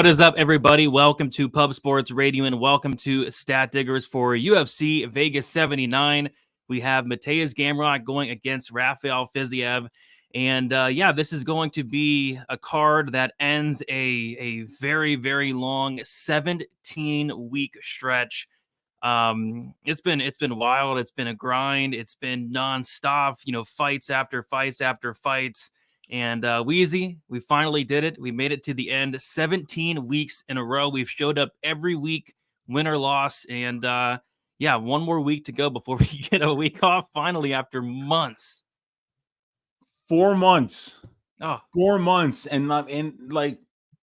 What is up, everybody? Welcome to Pub Sports Radio and welcome to Stat Diggers for UFC Vegas 79. We have Mateusz Gamrot going against Rafael Fiziev. And yeah, this is going to be a card that ends a very, very long 17-week stretch. It's been wild. It's been a grind. It's been nonstop, fights after fights after fights. And Weezy, we finally did it. We made it to the end. 17 weeks in a row. We've showed up every week, win or loss. And yeah, one more week to go before we get a week off finally after months. 4 months. Oh, 4 months. And like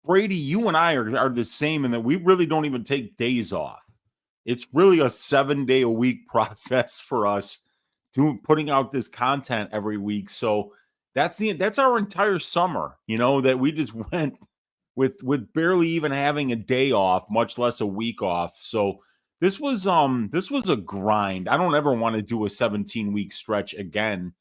Brady, you and I are the same in that we really don't even take days off. It's really a 7-day-a-week process for us putting out this content every week. So that's our entire summer, that we just went with barely even having a day off, much less a week off. So this was a grind. I don't ever want to do a 17-week stretch again,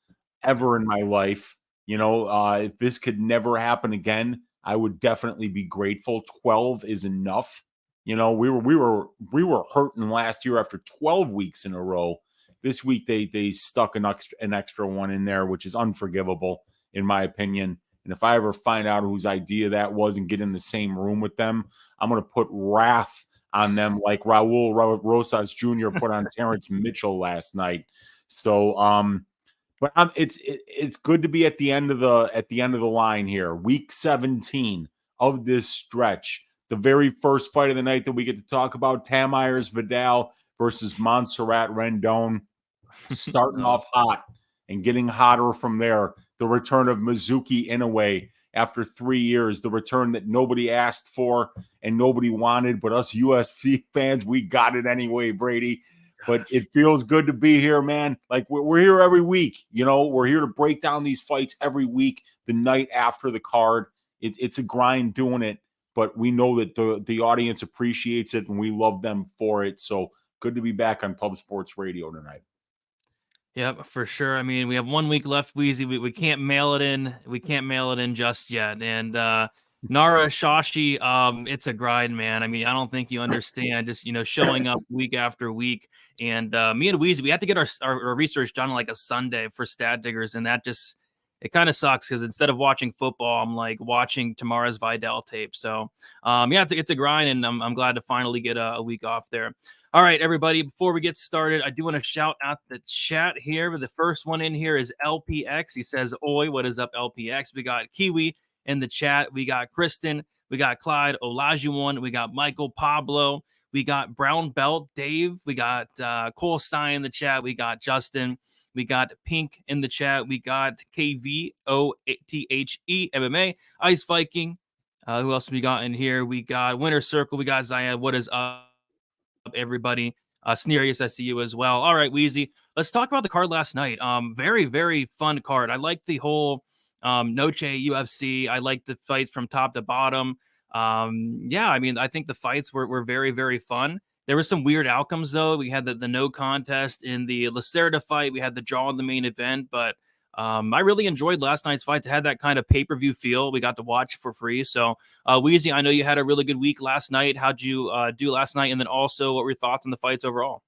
ever in my life. If this could never happen again, I would definitely be grateful. 12 is enough. We were hurting last year after 12 weeks in a row. This week they stuck an extra one in there, which is unforgivable in my opinion. And if I ever find out whose idea that was and get in the same room with them, I'm going to put wrath on them like Raul Rosas Jr. put on Terrence Mitchell last night. So, but it's good to be at the end of the line here. Week 17 of this stretch. The very first fight of the night that we get to talk about, Tamires Vidal versus Montserrat Rendon, starting off hot and getting hotter from there. The return of Mizuki Inoue after 3 years, the return that nobody asked for and nobody wanted, but us UFC fans, we got it anyway, Brady. But it feels good to be here, man. Like we're here every week. We're here to break down these fights every week, the night after the card. It's a grind doing it, but we know that the audience appreciates it and we love them for it. So good to be back on Pub Sports Radio tonight. Yep, for sure. I mean, we have 1 week left, Weezy. We can't mail it in. We can't mail it in just yet. And Nara Shashi, it's a grind, man. I mean, I don't think you understand just, showing up week after week. And me and Weezy, we had to get our research done on like a Sunday for Stat Diggers. And that just, it kind of sucks because instead of watching football, I'm like watching tomorrow's Vidal tape. So yeah, it's a grind. And I'm glad to finally get a week off there. All right, everybody, before we get started, I do want to shout out the chat here. The first one in here is LPX. He says, oi, what is up, LPX? We got Kiwi in the chat. We got Kristen. We got Clyde Olajuwon. We got Michael Pablo. We got Brown Belt Dave. We got Cole Stein in the chat. We got Justin. We got Pink in the chat. We got KVOTHE MMA. Ice Viking. Who else we got in here? We got Winter Circle. We got Zaya. What is up, everybody? Sneerius, I see you as well. All right, Weezy, let's talk about the card last night. Very, very fun card. I like the whole Noche UFC. I like the fights from top to bottom. Yeah, I mean, I think the fights were very, very fun. There were some weird outcomes, though. We had the no contest in the Lacerda fight. We had the draw in the main event, but I really enjoyed last night's fights. It had that kind of pay-per-view feel. We got to watch for free. So, Weezy, I know you had a really good week last night. How'd you do last night? And then also, what were your thoughts on the fights overall?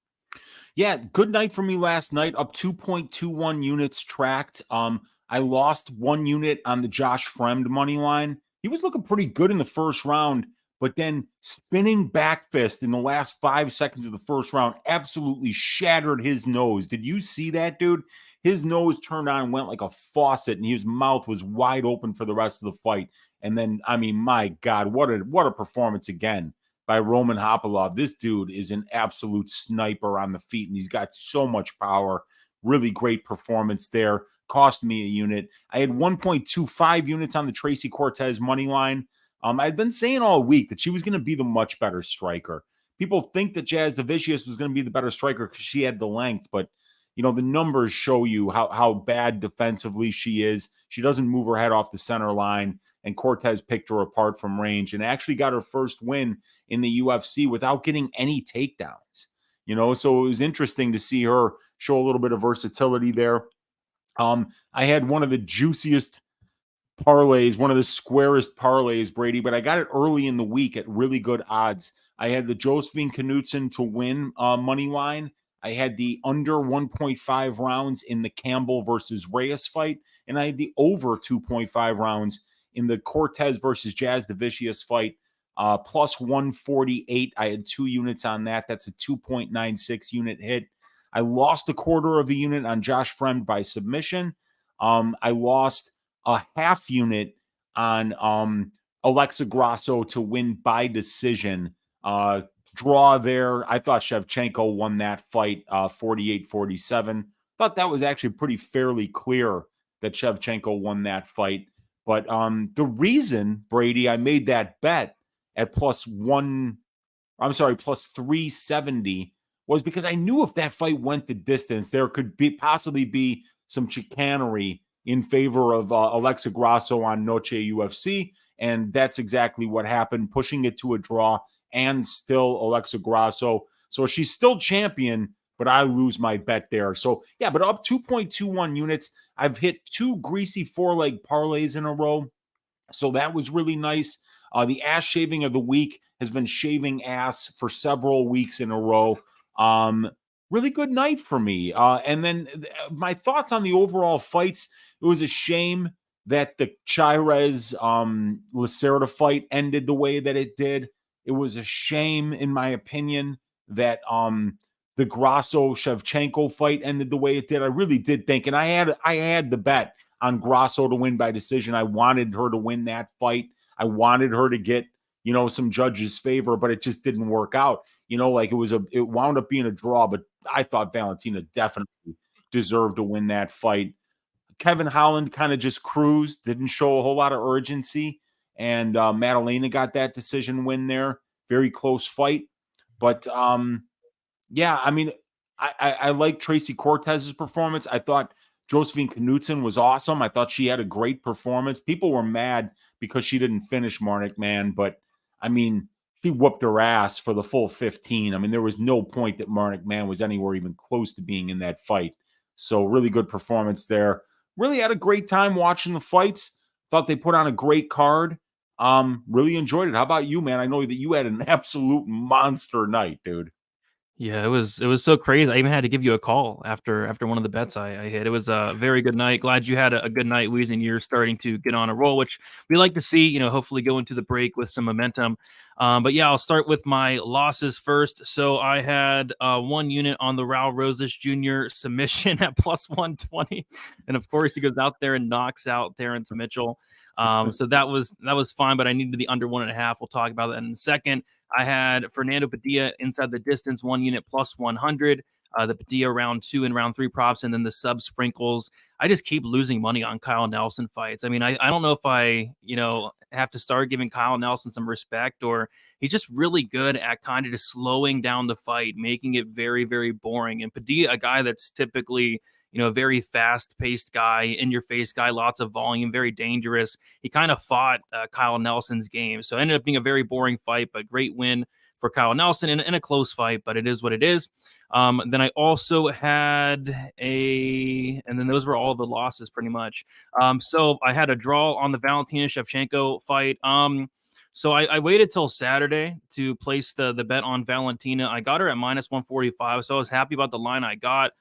Yeah, good night for me last night. Up 2.21 units tracked. I lost 1 unit on the Josh Fremd money line. He was looking pretty good in the first round, but then spinning back fist in the last 5 seconds of the first round absolutely shattered his nose. Did you see that, dude? His nose turned on and went like a faucet, and his mouth was wide open for the rest of the fight. And then, I mean, my God, what a performance again by Roman Hopalov. This dude is an absolute sniper on the feet, and he's got so much power. Really great performance there. Cost me a unit. I had 1.25 units on the Tracy Cortez money line. I'd been saying all week that she was going to be the much better striker. People think that Jazz Davicius was going to be the better striker because she had the length, but the numbers show you how bad defensively she is. She doesn't move her head off the center line, and Cortez picked her apart from range and actually got her first win in the UFC without getting any takedowns. So it was interesting to see her show a little bit of versatility there. I had one of the juiciest parlays, one of the squarest parlays, Brady, but I got it early in the week at really good odds. I had the Josephine Knudsen to win money line. I had the under 1.5 rounds in the Campbell versus Reyes fight, and I had the over 2.5 rounds in the Cortez versus Jazz Davicius fight. Plus 148. I had 2 units on that. That's a 2.96 unit hit. I lost a quarter of a unit on Josh Fremd by submission. I lost a half unit on Alexa Grasso to win by decision. Draw there. I thought Shevchenko won that fight 48-47. Thought that was actually pretty fairly clear that Shevchenko won that fight. But the reason, Brady, I made that bet at plus 370 was because I knew if that fight went the distance, there could possibly be some chicanery in favor of Alexa Grasso on Noche UFC. And that's exactly what happened, pushing it to a draw and still Alexa Grasso. So she's still champion, but I lose my bet there. So, yeah, but up 2.21 units. I've hit 2 greasy 4-leg parlays in a row. So that was really nice. The ass shaving of the week has been shaving ass for several weeks in a row. Really good night for me. And then my thoughts on the overall fights. It was a shame that the Chairez Lacerda fight ended the way that it did. It was a shame, in my opinion, that the Grasso Shevchenko fight ended the way it did. I really did think, and I had the bet on Grasso to win by decision. I wanted her to win that fight. I wanted her to get, some judges' favor, but it just didn't work out. Like it wound up being a draw, but I thought Valentina definitely deserved to win that fight. Kevin Holland kind of just cruised, didn't show a whole lot of urgency, and Madalena got that decision win there. Very close fight. But yeah, I mean, I like Tracy Cortez's performance. I thought Josephine Knudsen was awesome. I thought she had a great performance. People were mad because she didn't finish Marnik, man, but I mean, she whooped her ass for the full 15. I mean, there was no point that Marnik, man, was anywhere even close to being in that fight. So really good performance there. Really had a great time watching the fights. Thought they put on a great card. Really enjoyed it. How about you, man? I know that you had an absolute monster night, dude. Yeah, it was so crazy. I even had to give you a call after one of the bets I hit. It was a very good night. Glad you had a good night, Weezy, and you're starting to get on a roll, which we like to see. Hopefully go into the break with some momentum. But yeah, I'll start with my losses first. So I had 1 unit on the Raul Rosas Jr. submission at plus 120, and of course he goes out there and knocks out Terrence Mitchell. So that was fine, but I needed the under 1.5. We'll talk about that in a second. I had Fernando Padilla inside the distance, 1 unit plus 100. The Padilla round 2 and round 3 props, and then the sub sprinkles. I just keep losing money on Kyle Nelson fights. I mean, I don't know if I, have to start giving Kyle Nelson some respect, or he's just really good at kind of just slowing down the fight, making it very, very boring. And Padilla, a guy that's typically, a very fast-paced guy, in-your-face guy, lots of volume, very dangerous. He kind of fought Kyle Nelson's game. So it ended up being a very boring fight, but great win for Kyle Nelson in a close fight, but it is what it is. Then I also had and then those were all the losses pretty much. So I had a draw on the Valentina Shevchenko fight. So I waited till Saturday to place the bet on Valentina. I got her at minus 145, so I was happy about the line I got.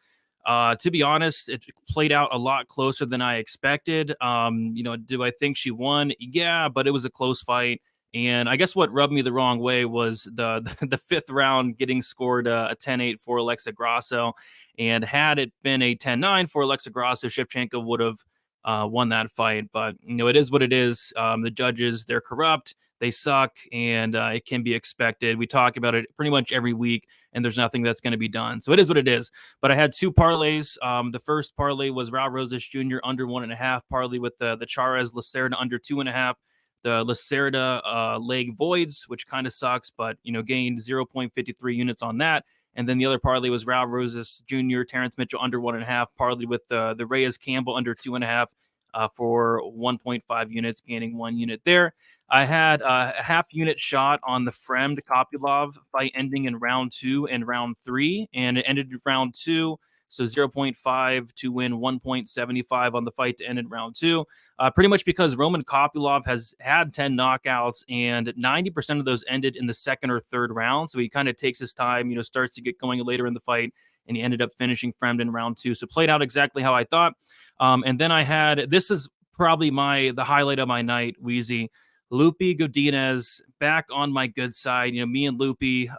To be honest, it played out a lot closer than I expected. Do I think she won? Yeah, but it was a close fight. And I guess what rubbed me the wrong way was the 5th round getting scored a 10-8 for Alexa Grasso. And had it been a 10-9 for Alexa Grasso, Shevchenko would have won that fight. But, it is what it is. The judges, they're corrupt. They suck, and it can be expected. We talk about it pretty much every week, and there's nothing that's going to be done. So it is what it is. But I had 2 parlays. The first parlay was Raul Rosas Jr. under 1.5 parlay with the Chairez Lacerda under 2.5. The Lacerda leg voids, which kind of sucks, but gained 0.53 units on that. And then the other parlay was Raul Rosas Jr., Terrence Mitchell under 1.5, parlay with the Reyes Campbell under 2.5 for 1.5 units, gaining 1 unit there. I had a half unit shot on the Fremd Kopylov fight ending in round 2 and round 3, and it ended in round 2. So 0.5 to win 1.75 on the fight to end in round 2. Pretty much because Roman Kopylov has had 10 knockouts and 90% of those ended in the second or third round. So he kind of takes his time, starts to get going later in the fight, and he ended up finishing Fremd in round 2. So played out exactly how I thought. And then I had, this is probably the highlight of my night, Weezy. Lupi Godinez back on my good side. Me and Lupi,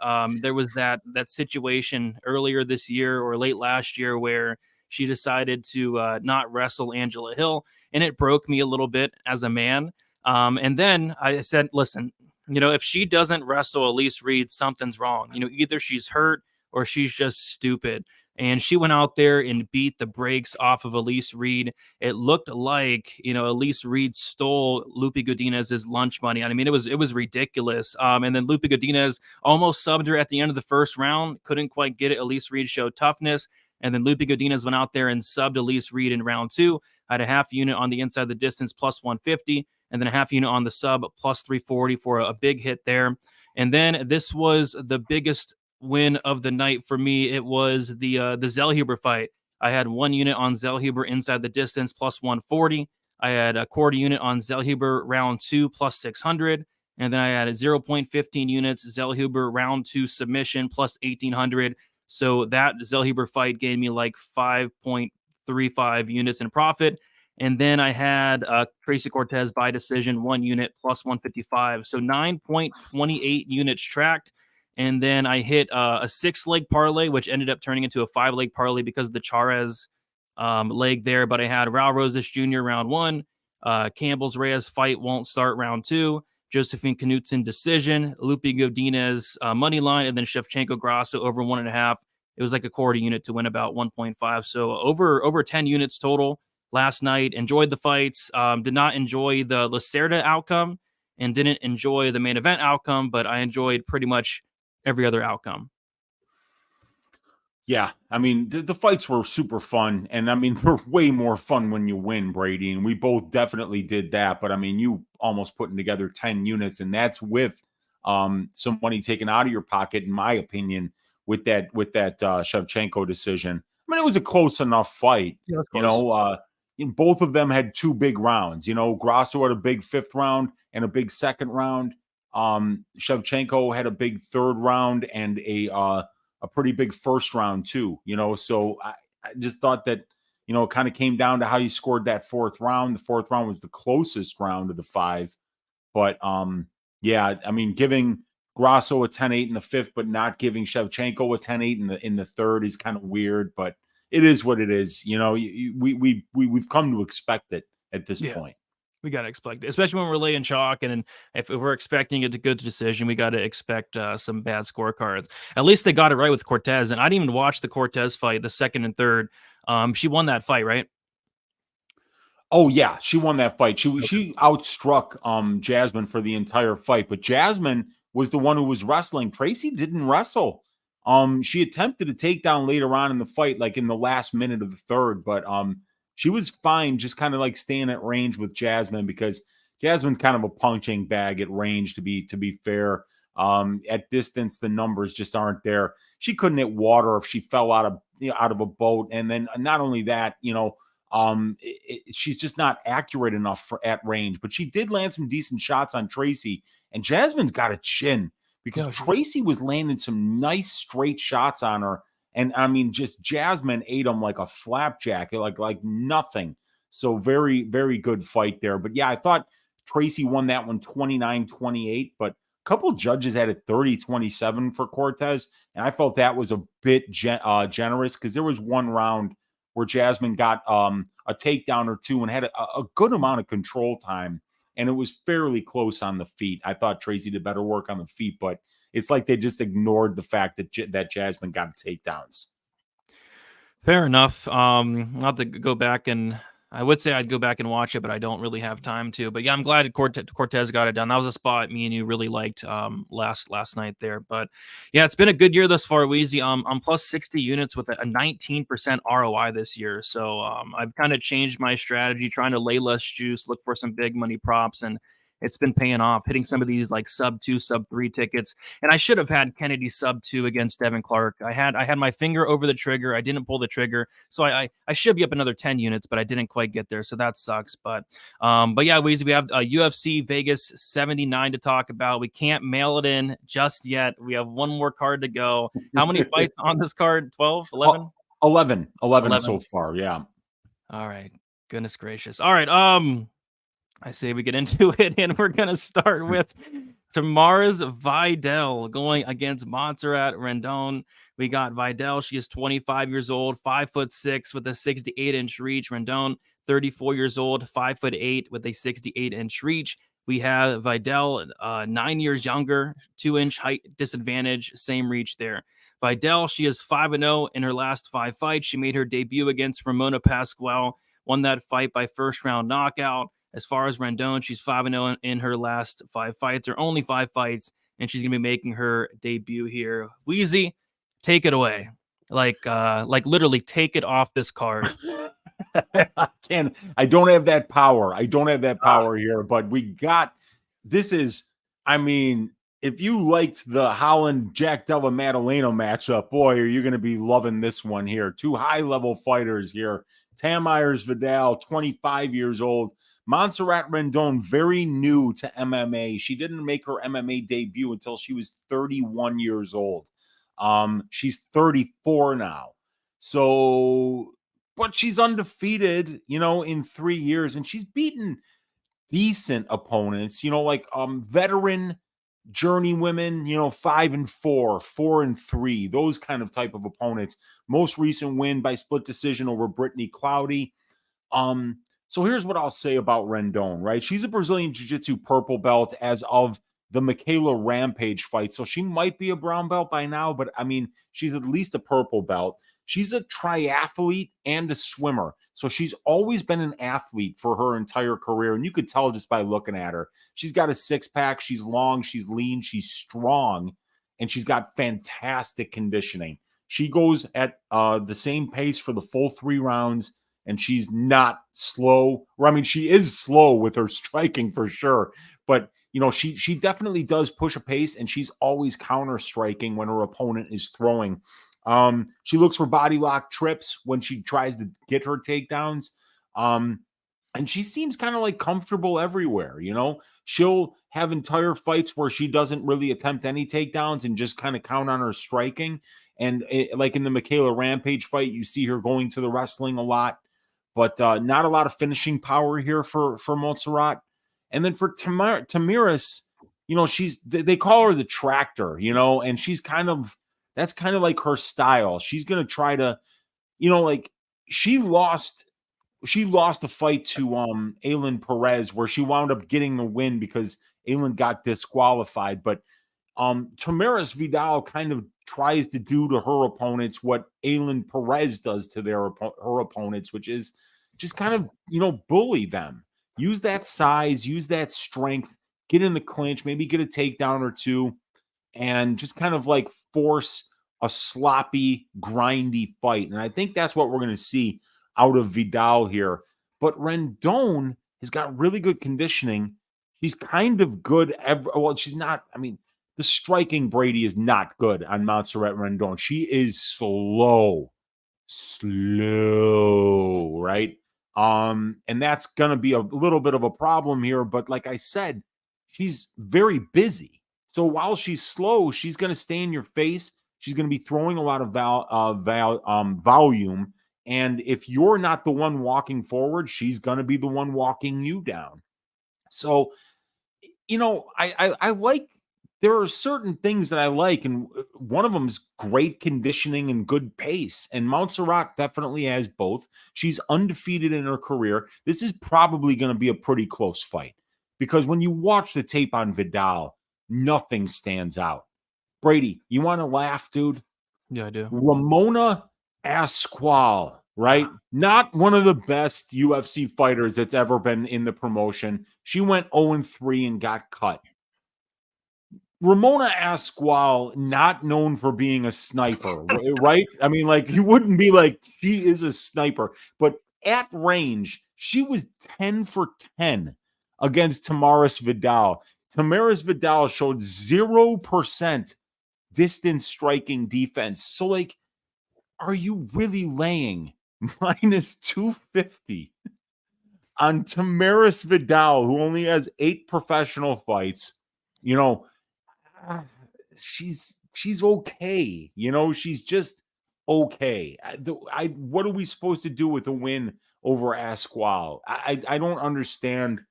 there was that situation earlier this year or late last year where she decided to not wrestle Angela Hill, and it broke me a little bit as a man. And then I said, listen, if she doesn't wrestle Elise Reed, something's wrong. Either she's hurt or she's just stupid. And she went out there and beat the brakes off of Elise Reed. It looked like, Elise Reed stole Lupi Godinez's lunch money. I mean, it was ridiculous. And then Lupi Godinez almost subbed her at the end of the first round. Couldn't quite get it. Elise Reed showed toughness. And then Lupi Godinez went out there and subbed Elise Reed in round 2. Had a half unit on the inside of the distance, plus 150. And then a half unit on the sub, plus 340 for a big hit there. And then this was the biggest win of the night for me. It was the Zellhuber fight. I had 1 unit on Zellhuber inside the distance, plus 140. I had a quarter unit on Zellhuber round 2, plus 600. And then I had a 0.15 units Zellhuber round 2 submission, plus 1800. So that Zellhuber fight gave me like 5.35 units in profit. And then I had Tracy Cortez by decision, 1 unit, plus 155. So 9.28 units tracked. And then I hit a 6-leg parlay, which ended up turning into a 5-leg parlay because of the Charez leg there. But I had Raul Rosas Jr. round 1, Campbell's Reyes fight won't start round 2, Josephine Knutson decision, Lupi Godinez money line, and then Shevchenko Grasso over 1.5. It was like a quarter unit to win about 1.5. So over 10 units total last night. Enjoyed the fights. Did not enjoy the Lacerda outcome and didn't enjoy the main event outcome, but I enjoyed pretty much every other outcome. Yeah, I mean, the fights were super fun, and I mean, they're way more fun when you win, Brady, and we both definitely did that. But I mean, you almost putting together 10 units, and that's with some money taken out of your pocket, in my opinion, with that Shevchenko decision. I mean, it was a close enough fight. Yeah, Both of them had 2 big rounds. Grasso had a big 5th round and a big 2nd round. Shevchenko had a big 3rd round and a pretty big 1st round too, so I just thought that, it kind of came down to how you scored that 4th round. The 4th round was the closest round of the 5, but yeah, I mean, giving Grasso a 10-8 in the 5th, but not giving Shevchenko a 10-8 in the 3rd is kind of weird, but it is what it is. We've come to expect it at this point. We got to expect it, especially when we're laying chalk. And if we're expecting it to go to decision, we got to expect some bad scorecards. At least they got it right with Cortez. And I didn't even watch the Cortez fight, the 2nd and 3rd. She won that fight, right? Oh, yeah. She won that fight. She outstruck Jasmine for the entire fight. But Jasmine was the one who was wrestling. Tracy didn't wrestle. She attempted a takedown later on in the fight, like in the last minute of the 3rd. But she was fine, just kind of like staying at range with Jasmine, because Jasmine's kind of a punching bag at range, to be fair. At distance, the numbers just aren't there. She couldn't hit water if she fell out of a boat. And then not only that, she's just not accurate enough at range. But she did land some decent shots on Tracy. And Jasmine's got a chin, because Tracy was landing some nice straight shots on her. And I mean, just Jasmine ate them like a flapjack, like nothing. So very, very good fight there. But yeah, I thought Tracy won that one 29-28, but a couple of judges had it 30-27 for Cortez. And I felt that was a bit generous, because there was one round where Jasmine got a takedown or 2 and had a good amount of control time. And it was fairly close on the feet. I thought Tracy did better work on the feet, but it's like they just ignored the fact that Jasmine got takedowns. Fair enough. I'll have to go back, and I would say I'd go back and watch it, but I don't really have time to. But yeah, I'm glad Cortez got it done. That was a spot me and you really liked last night there. But yeah, it's been a good year thus far, Weezy. I'm plus 60 units with a 19% ROI this year. So I've kind of changed my strategy, trying to lay less juice, look for some big money props, and it's been paying off, hitting some of these like sub 2, sub 3 tickets. And I should have had Kennedy sub 2 against Devin Clark. I had my finger over the trigger. I didn't pull the trigger. So I should be up another 10 units, but I didn't quite get there. So that sucks. But yeah, Weezy, we have UFC Vegas 79 to talk about. We can't mail it in just yet. We have one more card to go. How many fights on this card? 12, 11? 11 so far. Yeah. All right. Goodness gracious. All right. I say we get into it, and we're going to start with Tamara's Vidal going against Montserrat Rendon. We got Vidal. She is 25 years old, 5'6" with a 68-inch reach. Rendon, 34 years old, 5'8" with a 68-inch reach. We have Vidal, 9 years younger, 2-inch height disadvantage, same reach there. Vidal, she is 5-0 in her last 5 fights. She made her debut against Ramona Pascual, won that fight by first-round knockout. As far as Rendon, she's 5-0 in her last 5 fights, or only 5 fights, and she's going to be making her debut here. Weezy, take it away. Like literally take it off this card. I don't have that power. Here, but if you liked the Holland Jack Della Maddalena matchup, boy, are you going to be loving this one here. 2 high-level fighters here. Tamires Vidal, 25 years old. Montserrat Rendon, very new to MMA. She didn't make her MMA debut until she was 31 years old. She's 34 now. So, but she's undefeated, in 3 years, and she's beaten decent opponents, like veteran journeywomen, 5-4, 4-3, those kind of type of opponents. Most recent win by split decision over Brittany Cloudy. So here's what I'll say about Rendon, right? She's a Brazilian Jiu-Jitsu purple belt as of the Michaela Rampage fight. So she might be a brown belt by now, but she's at least a purple belt. She's a triathlete and a swimmer. So she's always been an athlete for her entire career. And you could tell just by looking at her. She's got a 6-pack. She's long. She's lean. She's strong. And she's got fantastic conditioning. She goes at the same pace for the full 3 rounds. And she's not slow. She is slow with her striking for sure. But, she definitely does push a pace. And she's always counter striking when her opponent is throwing. She looks for body lock trips when she tries to get her takedowns. And she seems kind of like comfortable everywhere, She'll have entire fights where she doesn't really attempt any takedowns and just kind of count on her striking. And like in the Michaela Rampage fight, you see her going to the wrestling a lot, but not a lot of finishing power here for Montserrat. And then for Tamiris, they call her the tractor, and that's kind of like her style. She's going to try to, she lost a fight to Aylin Perez where she wound up getting the win because Aylin got disqualified. But Tamiris Vidal kind of tries to do to her opponents what Aylin Perez does to her opponents, which is just kind of, bully them. Use that size, use that strength, get in the clinch, maybe get a takedown or two, and just kind of like force a sloppy, grindy fight. And I think that's what we're going to see out of Vidal here. But Rendon has got really good conditioning. She's kind of good. She's not, the striking Brady is not good on Montserrat Rendon. She is slow, right? And that's going to be a little bit of a problem here. But like I said, she's very busy. So while she's slow, she's going to stay in your face. She's going to be throwing a lot of volume. And if you're not the one walking forward, she's going to be the one walking you down. So, I like, there are certain things that I like. And one of them is great conditioning and good pace. And Montserrat definitely has both. She's undefeated in her career. This is probably going to be a pretty close fight because when you watch the tape on Vidal, nothing stands out. Brady, you want to laugh, dude? Yeah, I do. Ramona Pascual, right? Not one of the best UFC fighters that's ever been in the promotion. She went 0-3 and got cut. Ramona Pascual, not known for being a sniper, right? You wouldn't be like, she is a sniper. But at range, she was 10 for 10 against Tamaris Vidal. Tamaris Vidal showed 0% distance striking defense. So, like, are you really laying minus 250 on Tamaris Vidal, who only has 8 professional fights? You know, she's okay. You know, she's just okay. What are we supposed to do with a win over Asqual? I don't understand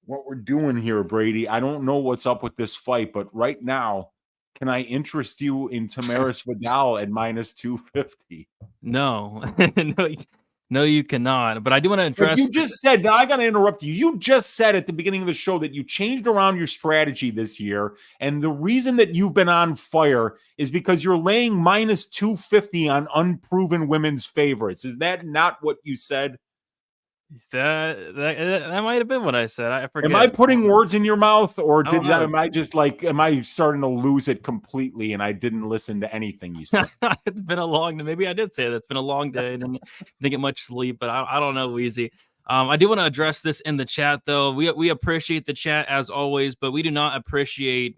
what we're doing here, Brady. I don't know what's up with this fight, but right now, can I interest you in Tamaris Vidal at minus 250? No, no, you cannot. But I do want to But address. you just said, now I got to interrupt you. You just said at the beginning of the show that you changed around your strategy this year. And the reason that you've been on fire is because you're laying minus 250 on unproven women's favorites. Is that not what you said? That might have been what I said. I forget. Am I putting words in your mouth, or am I starting to lose it completely and I didn't listen to anything you said? It's been a long day. Maybe I did say that. It's been a long day. Didn't get much sleep, but I don't know, Weezy. I do want to address this in the chat, though. We appreciate the chat as always, but we do not appreciate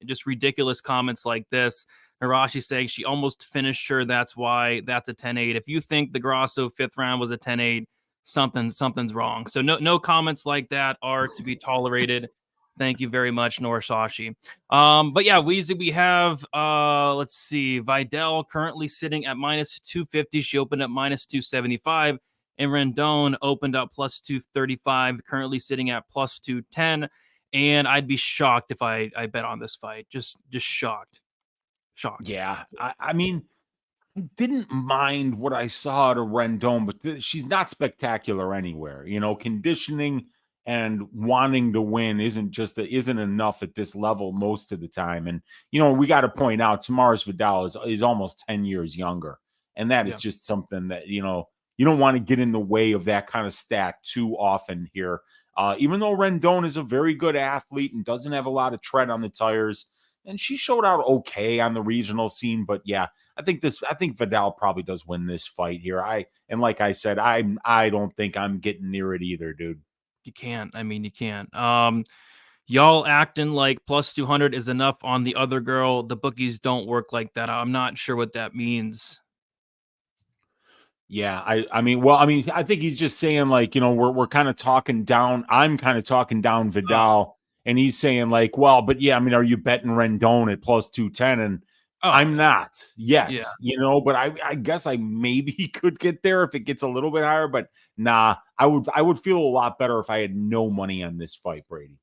just ridiculous comments like this. Hirashi saying she almost finished her. That's why that's a 10-8. If you think the Grasso 5th round was a 10-8, something's wrong. So no comments like that are to be tolerated. Thank you very much, Norisashi. But yeah, Weezy, we have let's see, Vidal currently sitting at minus 250. She opened up minus 275, and Rendon opened up plus 235, currently sitting at plus 210. And I'd be shocked if I bet on this fight. Just shocked. Yeah, I mean, I didn't mind what I saw to Rendon, but she's not spectacular anywhere. You know, conditioning and wanting to win isn't enough at this level most of the time. And you know, we got to point out Tamaris Vidal is almost 10 years younger, and that is just something that you don't want to get in the way of that kind of stat too often here. Even though Rendon is a very good athlete and doesn't have a lot of tread on the tires, and she showed out okay on the regional scene, but yeah, I think Vidal probably does win this fight here. Like I said, I don't think I'm getting near it either, dude. You can't. I mean, you can't. Y'all acting like plus 200 is enough on the other girl. The bookies don't work like that. I'm not sure what that means. Yeah, I think he's just saying like, we're kind of talking down. I'm kind of talking down Vidal, and he's saying like, well, but yeah, I mean, are you betting Rendon at plus 210? And I'm not yet, but I guess I maybe could get there if it gets a little bit higher, but nah, I would feel a lot better if I had no money on this fight, Brady.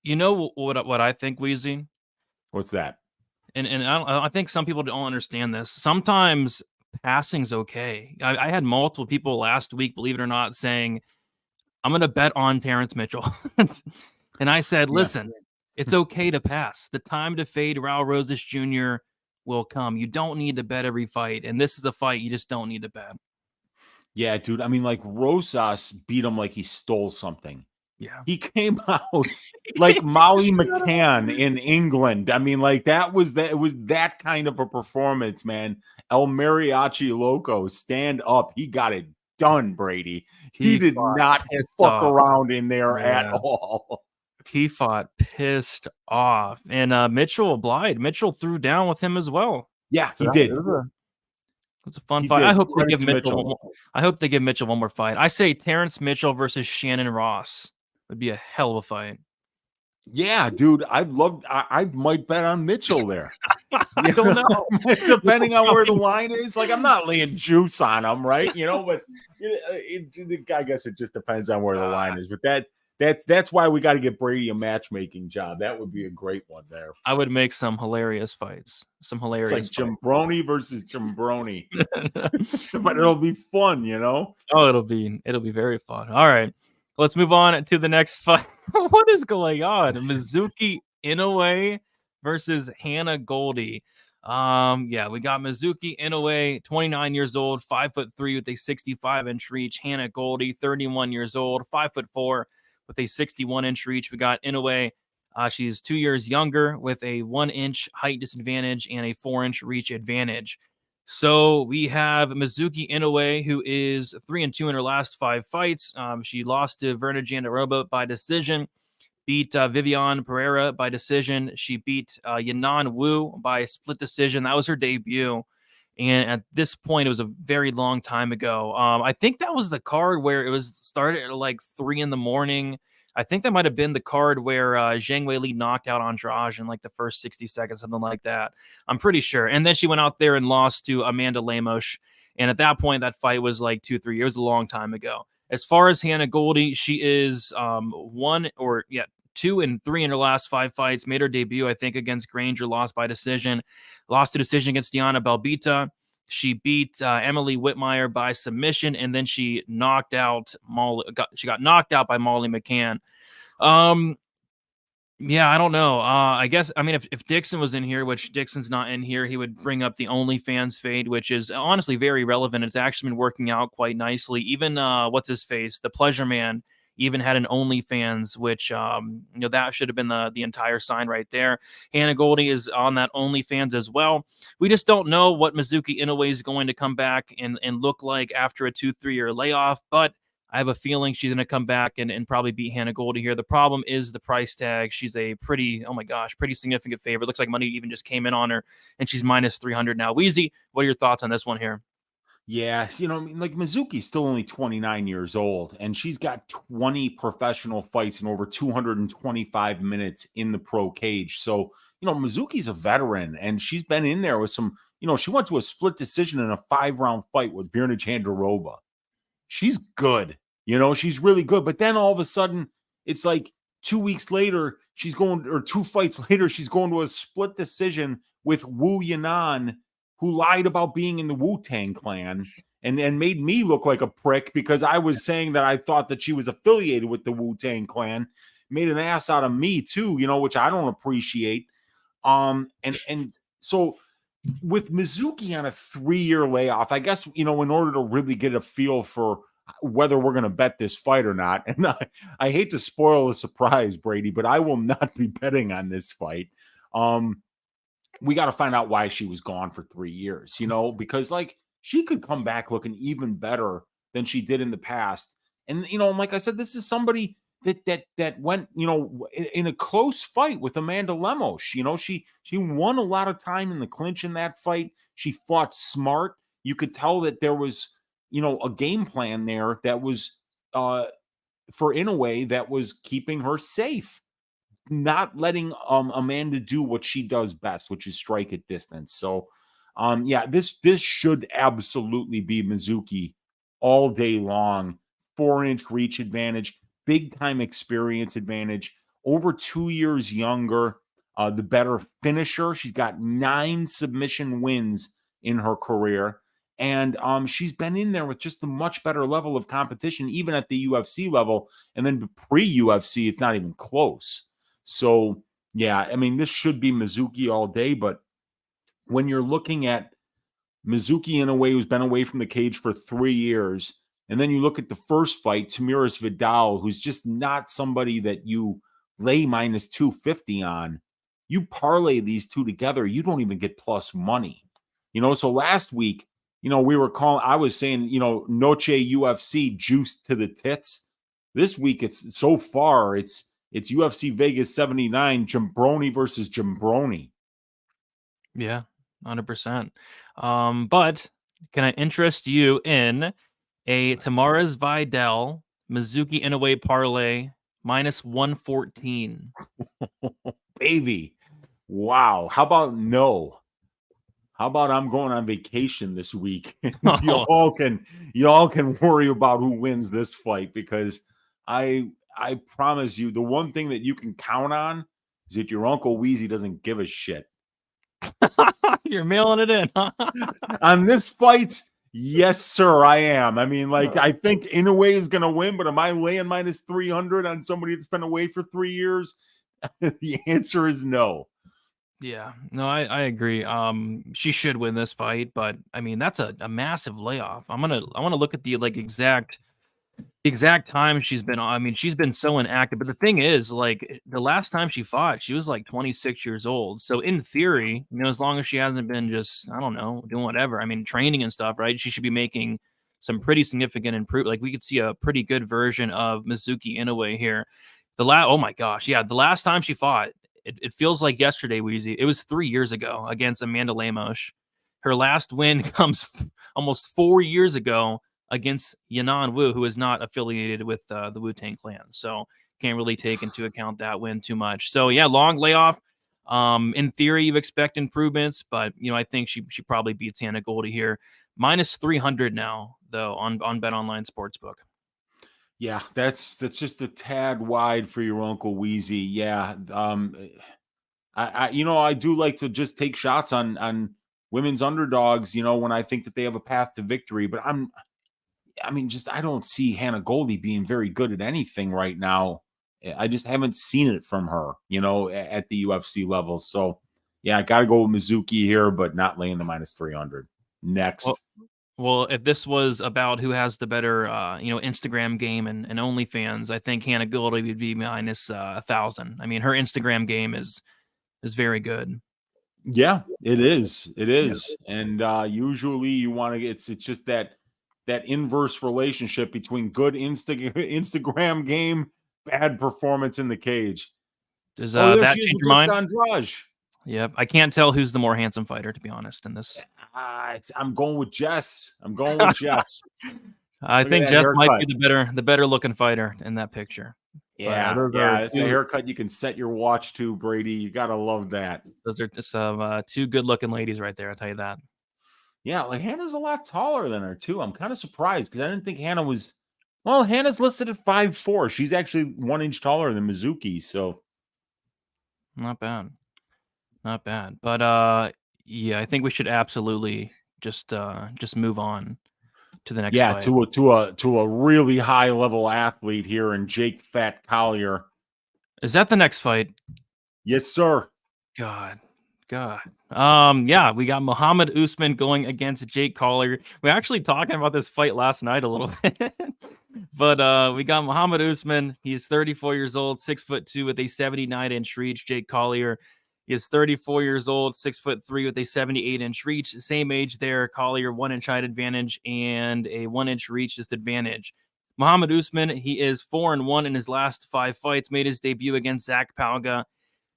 You know what I think, Weezy? What's that? And I think some people don't understand this. Sometimes passing's okay. I had multiple people last week, believe it or not, saying, I'm going to bet on Terrence Mitchell. And I said, listen, it's okay to pass. The time to fade Raul Rosas Jr. will come. You don't need to bet every fight. And this is a fight you just don't need to bet. Yeah, dude. I mean, like Rosas beat him like he stole something. Yeah. He came out like Molly McCann in England. I mean, like it was that kind of a performance, man. El Mariachi Loco, stand up. He got it done, Brady. He did not fuck around in there at all. He fought pissed off. And Mitchell obliged. Mitchell threw down with him as well. Yeah, he did. It was a fun fight. I hope they give Mitchell one more fight. I say Terrence Mitchell versus Shannon Ross would be a hell of a fight. Yeah, dude, I might bet on Mitchell there. I don't know. Depending on where the line is. Like, I'm not laying juice on him, right? But I guess it just depends on where the line is. But that's why we got to get Brady a matchmaking job. That would be a great one there. I would make some hilarious fights. It's like Jimbroni versus Jimbroni. But it'll be fun, Oh, it'll be very fun. All right. Let's move on to the next fight. What is going on? Mizuki Inoue versus Hannah Goldie. We got Mizuki Inoue, 29 years old, 5'3" with a 65-inch reach. Hannah Goldie, 31 years old, 5'4" with a 61-inch reach. We got Inoue. She's 2 years younger with a 1-inch height disadvantage and a 4-inch reach advantage. So we have Mizuki Inoue, who is 3-2 in her last 5 fights. She lost to Verna Jandiroba by decision, beat Viviane Pereira by decision. She beat Yanan Wu by split decision. That was her debut. And at this point, it was a very long time ago. I think that was the card where it was started at like 3 in the morning. I think that might have been the card where Zhang Weili knocked out Andrade in like the first 60 seconds, something like that. I'm pretty sure. And then she went out there and lost to Amanda Lemos. And at that point, that fight was like 2-3 years, a long time ago. As far as Hannah Goldie, she is 2-3 in her last 5 fights. Made her debut, I think, against Granger, lost by decision. Lost to decision against Diana Belbita. She beat Emily Whitmire by submission, and then she knocked out Molly. She got knocked out by Molly McCann. Yeah, I don't know. I guess, I mean, if Dixon was in here, which Dixon's not in here, he would bring up the OnlyFans fade, which is honestly very relevant. It's actually been working out quite nicely. Even what's his face, the Pleasure Man, even had an OnlyFans, which that should have been the entire sign right there. Hannah Goldie is on that OnlyFans as well. We just don't know what Mizuki Inoue is going to come back and look like after a 2-3 year layoff, but I have a feeling she's going to come back and probably beat Hannah Goldie here. The problem is the price tag. She's a pretty significant favorite. Looks like money even just came in on her, and she's minus 300 now. Weezy, what are your thoughts on this one here? Yeah, like Mizuki's still only 29 years old, and she's got 20 professional fights and over 225 minutes in the pro cage. So, Mizuki's a veteran, and she's been in there with some, she went to a split decision in a 5-round fight with Virna Jandiroba. She's good. She's really good. But then all of a sudden, it's like 2 weeks later, or 2 fights later, she's going to a split decision with Wu Yanan, who lied about being in the Wu-Tang Clan and made me look like a prick because I was saying that I thought that she was affiliated with the Wu-Tang Clan. Made an ass out of me too, which I don't appreciate. And so with Mizuki on a 3-year layoff, I guess, in order to really get a feel for whether we're going to bet this fight or not, and I hate to spoil the surprise, Brady, but I will not be betting on this fight. We got to find out why she was gone for 3 years, because like she could come back looking even better than she did in the past. And, like I said, this is somebody that went, in a close fight with Amanda Lemos. She won a lot of time in the clinch in that fight. She fought smart. You could tell that there was, a game plan there that was for Inoue that was keeping her safe, not letting Amanda do what she does best, which is strike at distance. So, this should absolutely be Mizuki all day long. 4-inch reach advantage, big time experience advantage, over 2 years younger, the better finisher. She's got 9 submission wins in her career. And she's been in there with just a much better level of competition, even at the UFC level. And then pre-UFC, it's not even close. So, yeah, I mean, this should be Mizuki all day. But when you're looking at Mizuki Inoue, who's been away from the cage for 3 years, and then you look at the first fight, Tamiris Vidal, who's just not somebody that you lay minus 250 on, you parlay these two together, you don't even get plus money. So last week, I was saying, Noche UFC juiced to the tits. This week, it's UFC Vegas 79, Jambroni versus Jambroni. Yeah, 100%. But can I interest you in a Tamaris Vidal Mizuki Inoue parlay minus 114? Baby. Wow. How about I'm going on vacation this week? Y'all can worry about who wins this fight, because I promise you, the one thing that you can count on is that your Uncle Weezy doesn't give a shit. You're mailing it in, huh? On this fight, yes, sir, I am. I mean, I think Inoue is going to win, but am I laying minus 300 on somebody that's been away for 3 years? The answer is no. Yeah, no, I agree. She should win this fight, but I mean, that's a massive layoff. I want to look at the exact The exact time she's been on, I mean, she's been so inactive. But the thing is, like, the last time she fought, she was like 26 years old. So in theory, as long as she hasn't been just, I don't know, doing whatever, I mean, training and stuff, right? She should be making some pretty significant improvement. Like, we could see a pretty good version of Mizuki Inoue here. Oh my gosh, yeah, the last time she fought, it feels like yesterday, Weezy. It was 3 years ago against Amanda Lemos. Her last win comes almost 4 years ago against Yanan Wu, who is not affiliated with the Wu-Tang Clan. So can't really take into account that win too much. So yeah, long layoff. In theory, you expect improvements, but I think she probably beats Hannah Goldie here. Minus 300 now, though, on BetOnline Sportsbook. Yeah, that's just a tad wide for your Uncle Weezy. Yeah. I do like to just take shots on women's underdogs, when I think that they have a path to victory, but I don't see Hannah Goldie being very good at anything right now. I just haven't seen it from her, at the UFC level. So, yeah, I got to go with Mizuki here, but not laying the minus 300. Next. Well, if this was about who has the better, Instagram game and OnlyFans, I think Hannah Goldie would be minus 1,000. I mean, her Instagram game is very good. Yeah, it is. It is. Yeah. And usually you want to, it's just that inverse relationship between good Instagram game, bad performance in the cage. Does that change your mind? Andrade. Yep, I can't tell who's the more handsome fighter, to be honest. In this, I'm going with Jess. I think Jess might be the better looking fighter in that picture. Yeah, it's a haircut you can set your watch to, Brady. You gotta love that. Those are some two good looking ladies right there. I'll tell you that. Yeah, like Hannah's a lot taller than her too. I'm kind of surprised because I didn't think Hannah was. Well, Hannah's listed at 5'4". She's actually 1 inch taller than Mizuki, so not bad. But yeah, I think we should absolutely just move on to the next fight. to a really high level athlete here in Jake Fat Collier. Is that the next fight? Yes, sir. God. Yeah, we got Mohammed Usman going against Jake Collier. We were actually talking about this fight last night a little bit. But we got Mohammed Usman. He's 34 years old, 6'2" with a 79-inch reach. Jake Collier is 34 years old, 6'3" with a 78-inch reach. Same age there. Collier 1 inch height advantage and a 1 inch reach disadvantage. Mohammed Usman, he is 4-1 in his last 5 fights. Made his debut against Zach Pauga,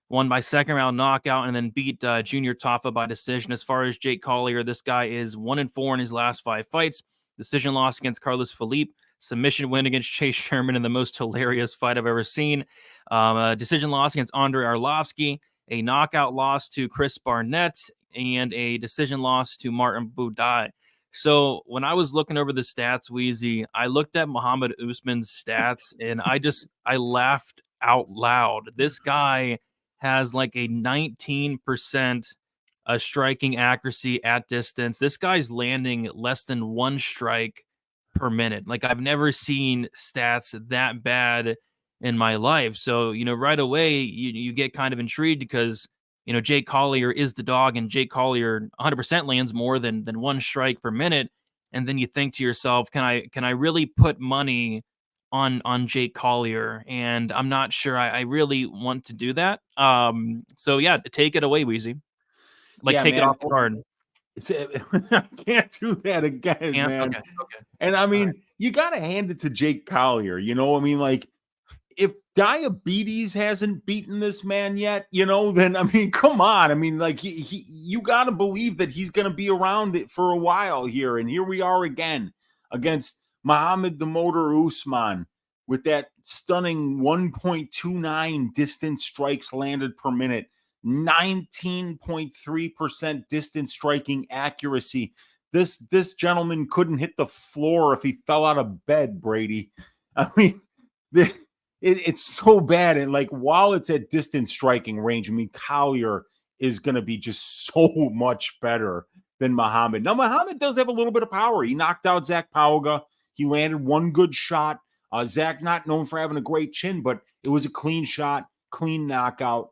won by second round knockout, and then beat Junior Taffa by decision. As far as Jake Collier, this guy is 1-4 in his last 5 fights. Decision loss against Carlos Felipe. Submission win against Chase Sherman in the most hilarious fight I've ever seen. A decision loss against André Arlovsky. A knockout loss to Chris Barnett. And a decision loss to Martin Budai. So when I was looking over the stats, Weezy, I looked at Mohammed Usman's stats, and I laughed out loud. This guy has like a 19% striking accuracy at distance. This guy's landing less than 1 strike per minute. Like, I've never seen stats that bad in my life. So, right away, you get kind of intrigued because, Jake Collier is the dog, and Jake Collier 100% lands more than 1 strike per minute. And then you think to yourself, can I really put money on Jake Collier? And I'm not sure I really want to do that. So yeah, take it away, Weezy. Take it off the card. I can't do that again, man. Okay. And I mean, you got to hand it to Jake Collier. If diabetes hasn't beaten this man yet, then come on. You got to believe that he's going to be around it for a while here. And here we are again against Mohammed the Motor Usman with that stunning 1.29 distance strikes landed per minute, 19.3% distance striking accuracy. This gentleman couldn't hit the floor if he fell out of bed, Brady. It's so bad. And while it's at distance striking range, Collier is going to be just so much better than Mohammed. Now, Mohammed does have a little bit of power. He knocked out Zach Pauga. He landed 1 good shot. Zach not known for having a great chin, but it was a clean shot, clean knockout.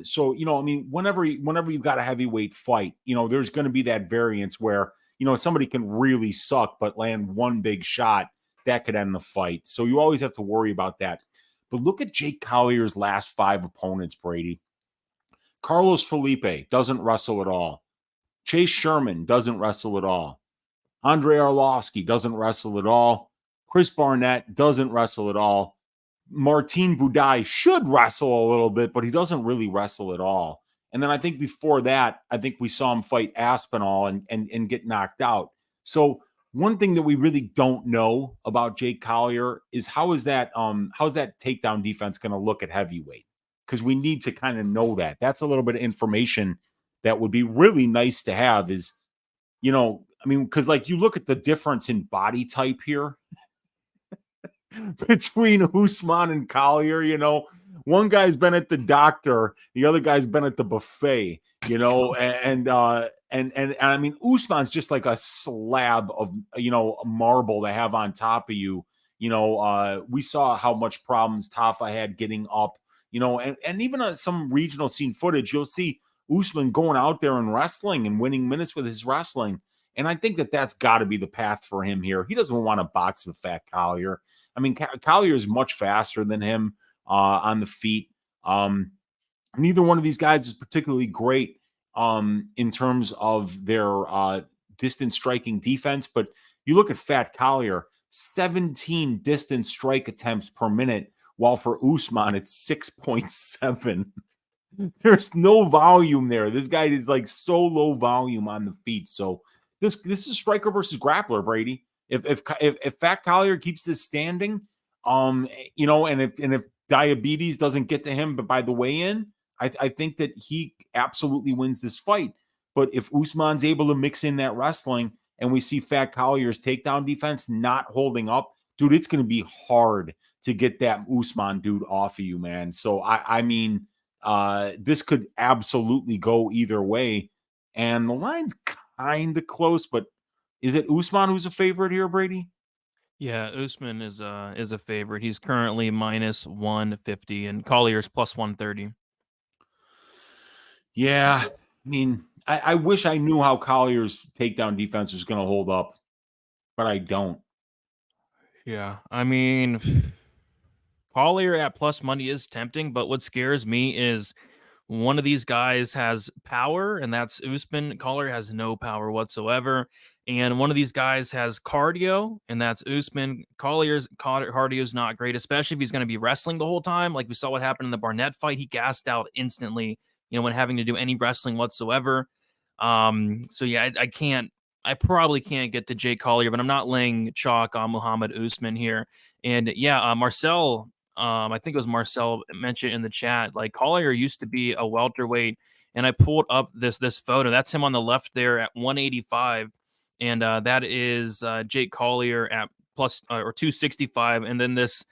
So, whenever you've got a heavyweight fight, there's going to be that variance where, somebody can really suck, but land 1 big shot that could end the fight. So you always have to worry about that. But look at Jake Collier's last 5 opponents, Brady. Carlos Felipe doesn't wrestle at all. Chase Sherman doesn't wrestle at all. André Arlovsky doesn't wrestle at all. Chris Barnett doesn't wrestle at all. Martin Budai should wrestle a little bit, but he doesn't really wrestle at all. And then I think before that, I think we saw him fight Aspinall and get knocked out. So one thing that we really don't know about Jake Collier is how's that takedown defense going to look at heavyweight? Because we need to kind of know that. That's a little bit of information that would be really nice to have is, because like you look at the difference in body type here between Usman and Collier, one guy's been at the doctor, the other guy's been at the buffet, and I mean, Usman's just like a slab of, marble to have on top of you. We saw how much problems Tafa had getting up, and even on some regional scene footage, you'll see Usman going out there and wrestling and winning minutes with his wrestling. And I think that that's got to be the path for him here. He doesn't want to box with Fat Collier. I mean, Collier is much faster than him on the feet. Neither one of these guys is particularly great in terms of their distance striking defense. But you look at Fat Collier, 17 distance strike attempts per minute, while for Usman, it's 6.7. There's no volume there. This guy is like so low volume on the feet. So this is striker versus grappler, Brady. If Fat Collier keeps this standing, and if diabetes doesn't get to him, but by the weigh-in, I think that he absolutely wins this fight. But if Usman's able to mix in that wrestling and we see Fat Collier's takedown defense not holding up, dude, it's going to be hard to get that Usman dude off of you, man. So I mean, this could absolutely go either way. And the line's kind of close, but is it Usman who's a favorite here, Brady? Yeah, Usman is a favorite. He's currently minus 150 and Collier's plus 130. Yeah, I mean, I wish I knew how Collier's takedown defense was going to hold up, but I don't. Yeah, I mean, Collier at plus money is tempting, but what scares me is one of these guys has power, and that's Usman. Collier has no power whatsoever. And one of these guys has cardio, and that's Usman. Collier's cardio is not great, especially if he's going to be wrestling the whole time. Like we saw what happened in the Barnett fight. He gassed out instantly, when having to do any wrestling whatsoever. So yeah, I probably can't get to Jake Collier, but I'm not laying chalk on Mohammed Usman here. And yeah, Marcel, I think it was Marcel mentioned in the chat, like Collier used to be a welterweight, and I pulled up this photo. That's him on the left there at 185, and that is Jake Collier at plus or 265. And then this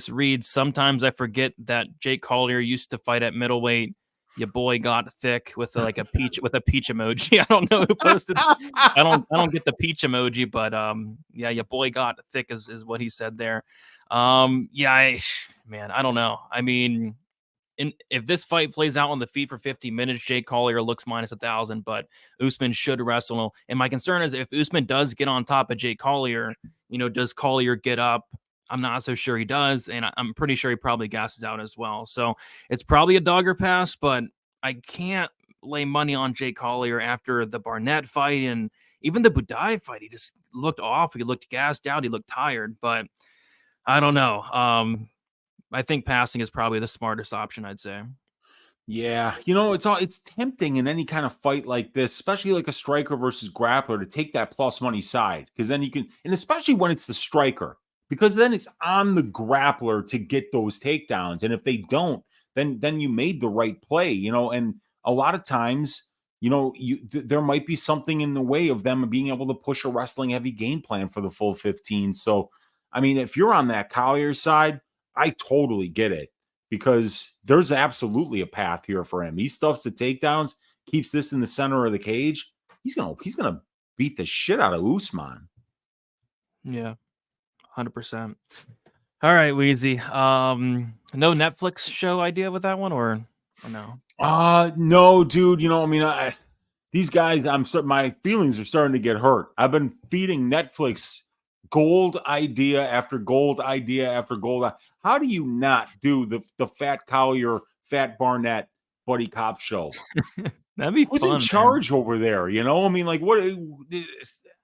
reads, sometimes I forget that Jake Collier used to fight at middleweight. Your boy got thick with a peach emoji. I don't know who posted. I don't get the peach emoji, but yeah, your boy got thick is what he said there. Yeah, man, I don't know. I mean, if this fight plays out on the feet for 50 minutes, Jake Collier looks minus 1,000, but Usman should wrestle. And my concern is if Usman does get on top of Jake Collier, does Collier get up? I'm not so sure he does, and I'm pretty sure he probably gasses out as well. So it's probably a dogger pass, but I can't lay money on Jake Collier after the Barnett fight and even the Budai fight. He just looked off. He looked gassed out. He looked tired, but I don't know. I think passing is probably the smartest option, I'd say. Yeah, it's tempting in any kind of fight like this, especially like a striker versus grappler, to take that plus money side, because then you can, and especially when it's the striker, because then it's on the grappler to get those takedowns, and if they don't, then you made the right play, and a lot of times, there might be something in the way of them being able to push a wrestling heavy game plan for the full 15. So, I mean, if you're on that Collier side, I totally get it, because there's absolutely a path here for him. He stuffs the takedowns, keeps this in the center of the cage. He's gonna beat the shit out of Usman. Yeah, 100%. All right, Weezy. No Netflix show idea with that one, or no? No, dude. These guys, my feelings are starting to get hurt. I've been feeding Netflix gold idea after gold idea after gold. How do you not do the Fat Collier, Fat Barnett, Buddy Cop show? That'd be Who's fun, in man. charge over there? You know, I mean, like, what?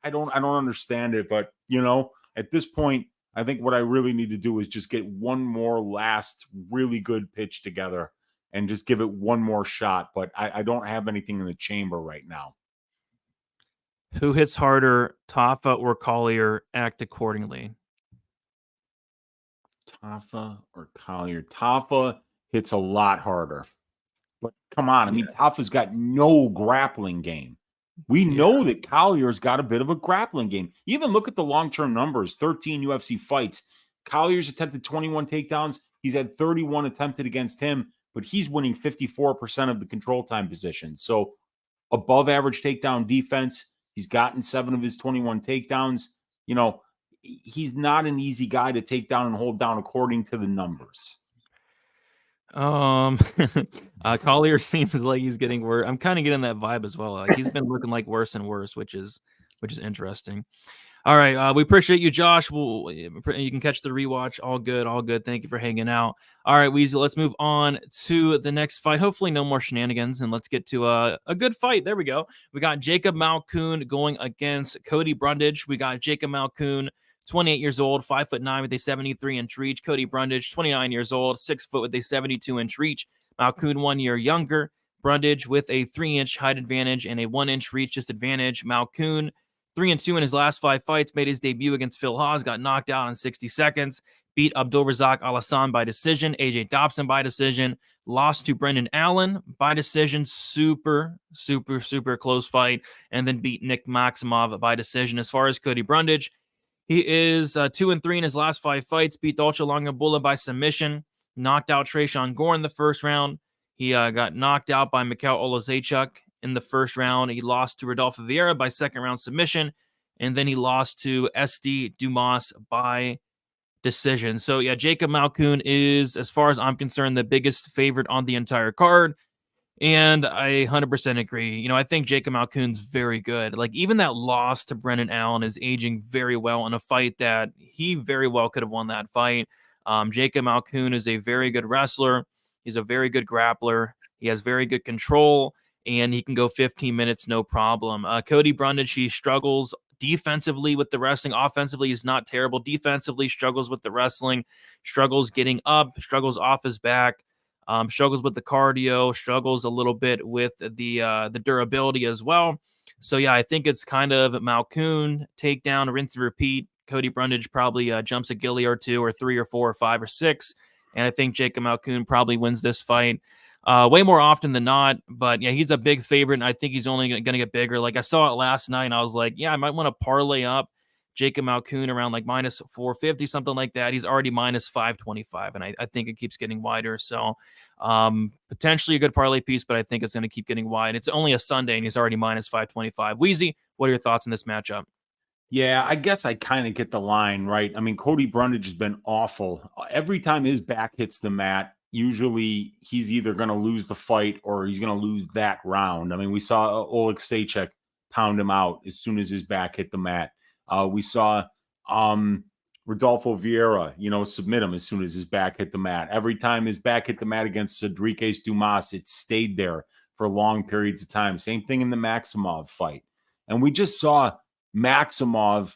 I don't understand it, but you know, at this point, I think what I really need to do is just get one more last really good pitch together and just give it one more shot. But I don't have anything in the chamber right now. Who hits harder, Tafa or Collier? Act accordingly. Tafa or Collier? Tafa hits a lot harder. But come on, I mean, Tafa's got no grappling game. We know that Collier's got a bit of a grappling game. You even look at the long-term numbers, 13 UFC fights. Collier's attempted 21 takedowns. He's had 31 attempted against him, but he's winning 54% of the control time positions. So above average takedown defense. He's gotten 7 of his 21 takedowns. You know, he's not an easy guy to take down and hold down according to the numbers. Collier seems like he's getting worse. I'm kind of getting that vibe as well. Like he's been looking like worse and worse, which is interesting. All right, we appreciate you, Josh. You can catch the rewatch. All good, all good. Thank you for hanging out. All right, Weezy, let's move on to the next fight. Hopefully, no more shenanigans, and let's get to a good fight. There we go. We got Jacob Malkoun going against Cody Brundage. We got Jacob Malkoun, 28 years old, 5'9" with a 73-inch reach. Cody Brundage, 29 years old, 6 foot with a 72-inch reach. Malkoun 1 year younger. Brundage with a 3-inch height advantage and a 1-inch reach disadvantage. Malkoun 3-2 in his last 5 fights, made his debut against Phil Hawes, got knocked out in 60 seconds, beat Abdulrazak Alassane by decision, AJ Dobson by decision, lost to Brendan Allen by decision, super close fight, and then beat Nick Maximov by decision. As far as Cody Brundage, he is 2-3 in his last 5 fights, beat Dolce Longabula by submission, knocked out Trayshawn Gore in the first round. He got knocked out by Mikhail Olazechuk in the first round. He lost to Rodolfo Vieira by second round submission, and then he lost to SD Dumas by decision. So yeah, Jacob Malkoun is, as far as I'm concerned, the biggest favorite on the entire card. And I 100% agree. You know, I think Jacob Malkoun's very good. Like, even that loss to Brendan Allen is aging very well in a fight that he very well could have won that fight. Jacob Malkoun is a very good wrestler. He's a very good grappler. He has very good control, and he can go 15 minutes, no problem. Cody Brundage, he struggles defensively with the wrestling. Offensively, he's not terrible. Defensively, struggles with the wrestling, struggles getting up, struggles off his back. Struggles with the cardio, struggles a little bit with the durability as well. So yeah, I think it's kind of Malkoun, takedown, rinse and repeat. Cody Brundage probably jumps a gilly or 2 or 3 or 4 or 5 or 6. And I think Jacob Malkoun probably wins this fight way more often than not. But yeah, he's a big favorite, and I think he's only going to get bigger. Like, I saw it last night, and I was like, yeah, I might want to parlay up Jacob Malkoun around like minus 450, something like that. He's already minus 525, and I think it keeps getting wider. So potentially a good parlay piece, but I think it's going to keep getting wide. It's only a Sunday, and he's already minus 525. Weezy, what are your thoughts on this matchup? Yeah, I guess I kind of get the line, right? I mean, Cody Brundage has been awful. Every time his back hits the mat, usually he's either going to lose the fight or he's going to lose that round. I mean, we saw Oleg Sejcek pound him out as soon as his back hit the mat. We saw Rodolfo Vieira, submit him as soon as his back hit the mat. Every time his back hit the mat against Cedriques Dumas, it stayed there for long periods of time. Same thing in the Maximov fight. And we just saw Maximov,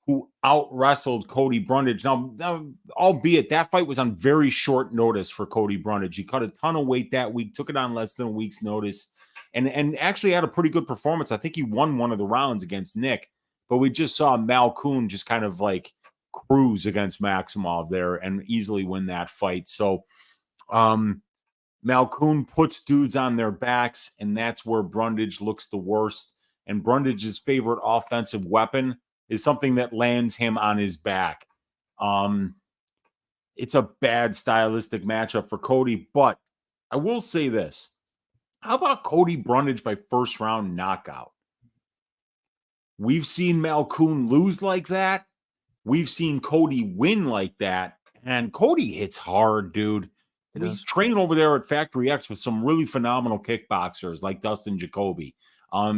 who out-wrestled Cody Brundage. Now, albeit that fight was on very short notice for Cody Brundage. He cut a ton of weight that week, took it on less than a week's notice, and actually had a pretty good performance. I think he won one of the rounds against Nick. But we just saw Malkoun just kind of like cruise against Maximov there and easily win that fight. So Malkoun puts dudes on their backs, and that's where Brundage looks the worst. And Brundage's favorite offensive weapon is something that lands him on his back. It's a bad stylistic matchup for Cody, but I will say this. How about Cody Brundage by first round knockout? We've seen Malkoun lose like that. We've seen Cody win like that. And Cody hits hard, dude. He's training over there at Factory X with some really phenomenal kickboxers like Dustin Jacoby.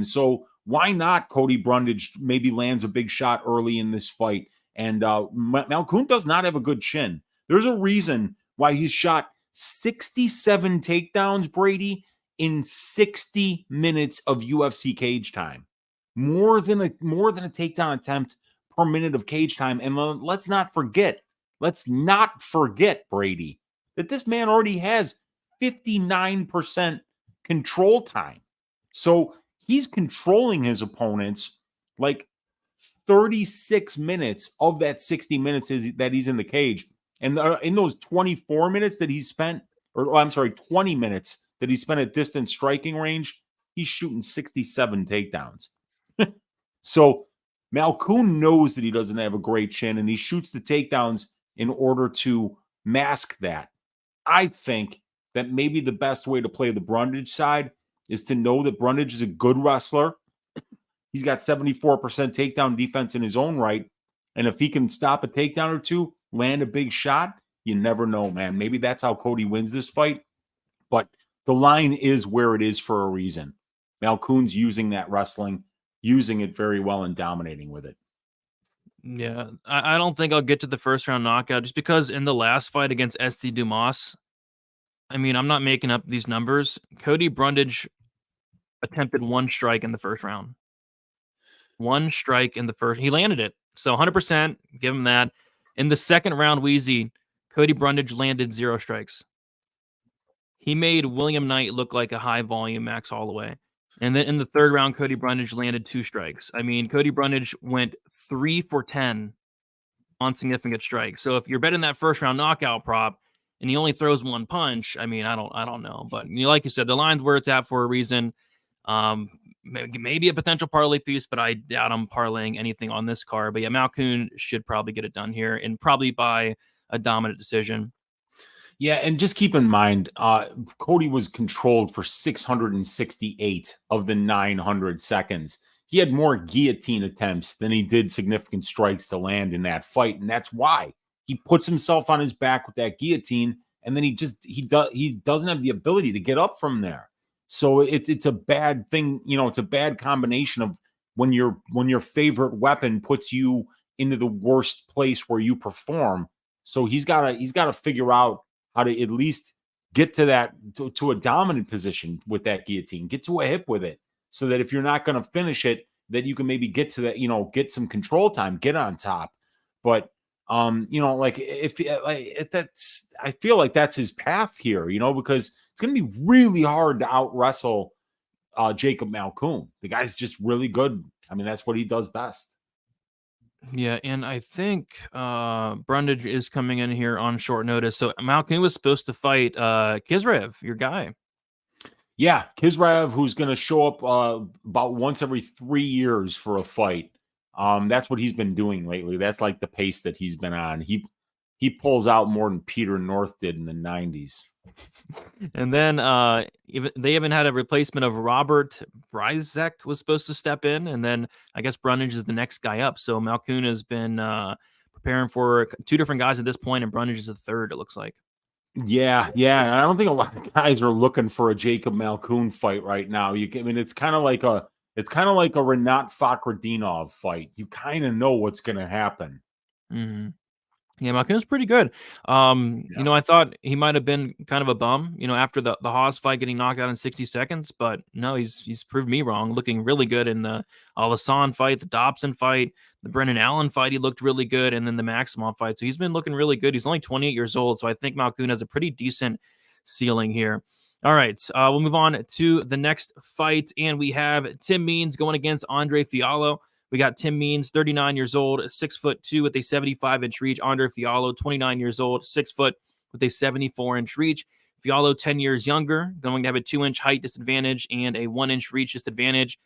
So why not Cody Brundage maybe lands a big shot early in this fight And Malkoun does not have a good chin. There's a reason why he's shot 67 takedowns, Brady, in 60 minutes of UFC cage time. More than a takedown attempt per minute of cage time. And let's not forget, Brady, that this man already has 59% control time. So he's controlling his opponents like 36 minutes of that 60 minutes that he's in the cage. And in those 24 minutes that he's spent, 20 minutes that he spent at distance striking range, he's shooting 67 takedowns. So Malkoun knows that he doesn't have a great chin, and he shoots the takedowns in order to mask that. I think that maybe the best way to play the Brundage side is to know that Brundage is a good wrestler. He's got 74% takedown defense in his own right. And if he can stop a takedown or two, land a big shot, you never know, man. Maybe that's how Cody wins this fight. But the line is where it is for a reason. Malkoun's using that wrestling, using it very well and dominating with it. Yeah, I don't think I'll get to the first round knockout just because in the last fight against SD Dumas, I mean, I'm not making up these numbers. Cody Brundage attempted one strike in the first round. One strike in the first. He landed it. So 100%, give him that. In the second round, Weezy, Cody Brundage landed 0 strikes. He made William Knight look like a high-volume Max Holloway. And then in the third round, Cody Brundage landed 2 strikes. I mean, Cody Brundage went 3 for 10 on significant strikes. So if you're betting that first round knockout prop and he only throws one punch, I mean, I don't know. But like you said, the line's where it's at for a reason. Maybe a potential parlay piece, but I doubt I'm parlaying anything on this card. But yeah, Malkoun should probably get it done here and probably by a dominant decision. Yeah, and just keep in mind, Cody was controlled for 668 of the 900 seconds. He had more guillotine attempts than he did significant strikes to land in that fight, and that's why he puts himself on his back with that guillotine, and then he doesn't have the ability to get up from there. So it's a bad thing, it's a bad combination of when your favorite weapon puts you into the worst place where you perform. So he's got to figure out how to at least get to that to a dominant position with that guillotine, get to a hip with it, so that if you're not going to finish it, that you can maybe get to that, get some control time, get on top. But if that's, I feel like that's his path here, because it's going to be really hard to out wrestle Jacob Malkoun. The guy's just really good. I mean, that's what he does best. Yeah, and I think Brundage is coming in here on short notice. So Malkoun was supposed to fight Kizrev, your guy. Yeah, Kizrev, who's going to show up about once every 3 years for a fight. That's what he's been doing lately. That's like the pace that he's been on. He pulls out more than Peter North did in the 90s. And then they even had a replacement of Robert Bryce was supposed to step in, and then I guess Brundage is the next guy up. So Malkoun has been preparing for 2 different guys at this point, and Brundage is the third, it looks like. Yeah. I don't think a lot of guys are looking for a Jacob Malkoun fight right now. It's kind of like a Renat Fakhretdinov fight. You kind of know what's going to happen. Mm-hmm. Yeah, Malkoun's pretty good. I thought he might have been kind of a bum, after the Haas fight, getting knocked out in 60 seconds. But no, he's proved me wrong. Looking really good in the Al-Hassan fight, the Dobson fight, the Brendan Allen fight. He looked really good, and then the Maximov fight. So he's been looking really good. He's only 28 years old, so I think Malkoun has a pretty decent ceiling here. All right, we'll move on to the next fight, and we have Tim Means going against André Fialho. We got Tim Means, 39 years old, 6'2" with a 75-inch reach. André Fialho, 29 years old, 6 foot with a 74-inch reach. Fialho, 10 years younger, going to have a 2-inch height disadvantage and a 1-inch reach disadvantage.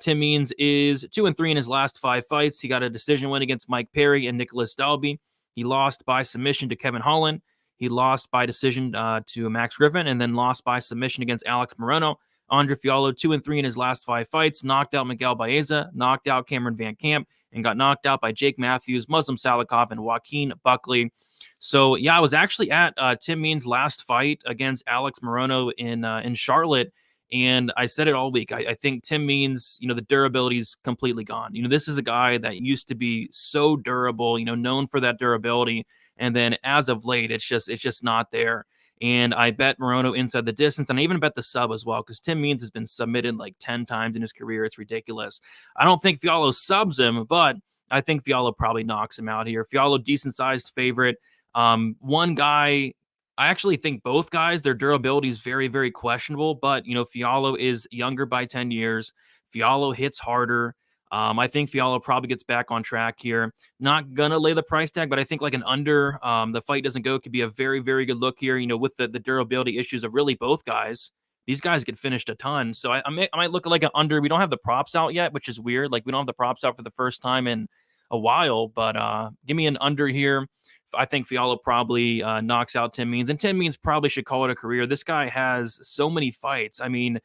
Tim Means is 2-3 in his last 5 fights. He got a decision win against Mike Perry and Nicholas Dalby. He lost by submission to Kevin Holland. He lost by decision to Max Griffin, and then lost by submission against Alex Morono. André Fialho, 2-3 in his last 5 fights, knocked out Miguel Baeza, knocked out Cameron Van Camp, and got knocked out by Jake Matthews, Muslim Salikov, and Joaquin Buckley. So, yeah, I was actually at Tim Means' last fight against Alex Morono in Charlotte, And I said it all week. I think Tim Means, the durability is completely gone. This is a guy that used to be so durable, known for that durability. And then as of late, it's just not there. And I bet Morono inside the distance, and I even bet the sub as well, because Tim Means has been submitted like 10 times in his career. It's ridiculous. I don't think Fialho subs him, but I think Fialho probably knocks him out here. Fialho, decent-sized favorite. One guy, I actually think both guys, their durability is very, very questionable, but, Fialho is younger by 10 years. Fialho hits harder. I think Fialho probably gets back on track here. Not going to lay the price tag, but I think like an under, the fight doesn't go, could be a very, very good look here, with the durability issues of really both guys. These guys get finished a ton. So I might look at like an under. We don't have the props out yet, which is weird. Like we don't have the props out for the first time in a while, but give me an under here. I think Fialho probably knocks out Tim Means, and Tim Means probably should call it a career. This guy has so many fights. I mean,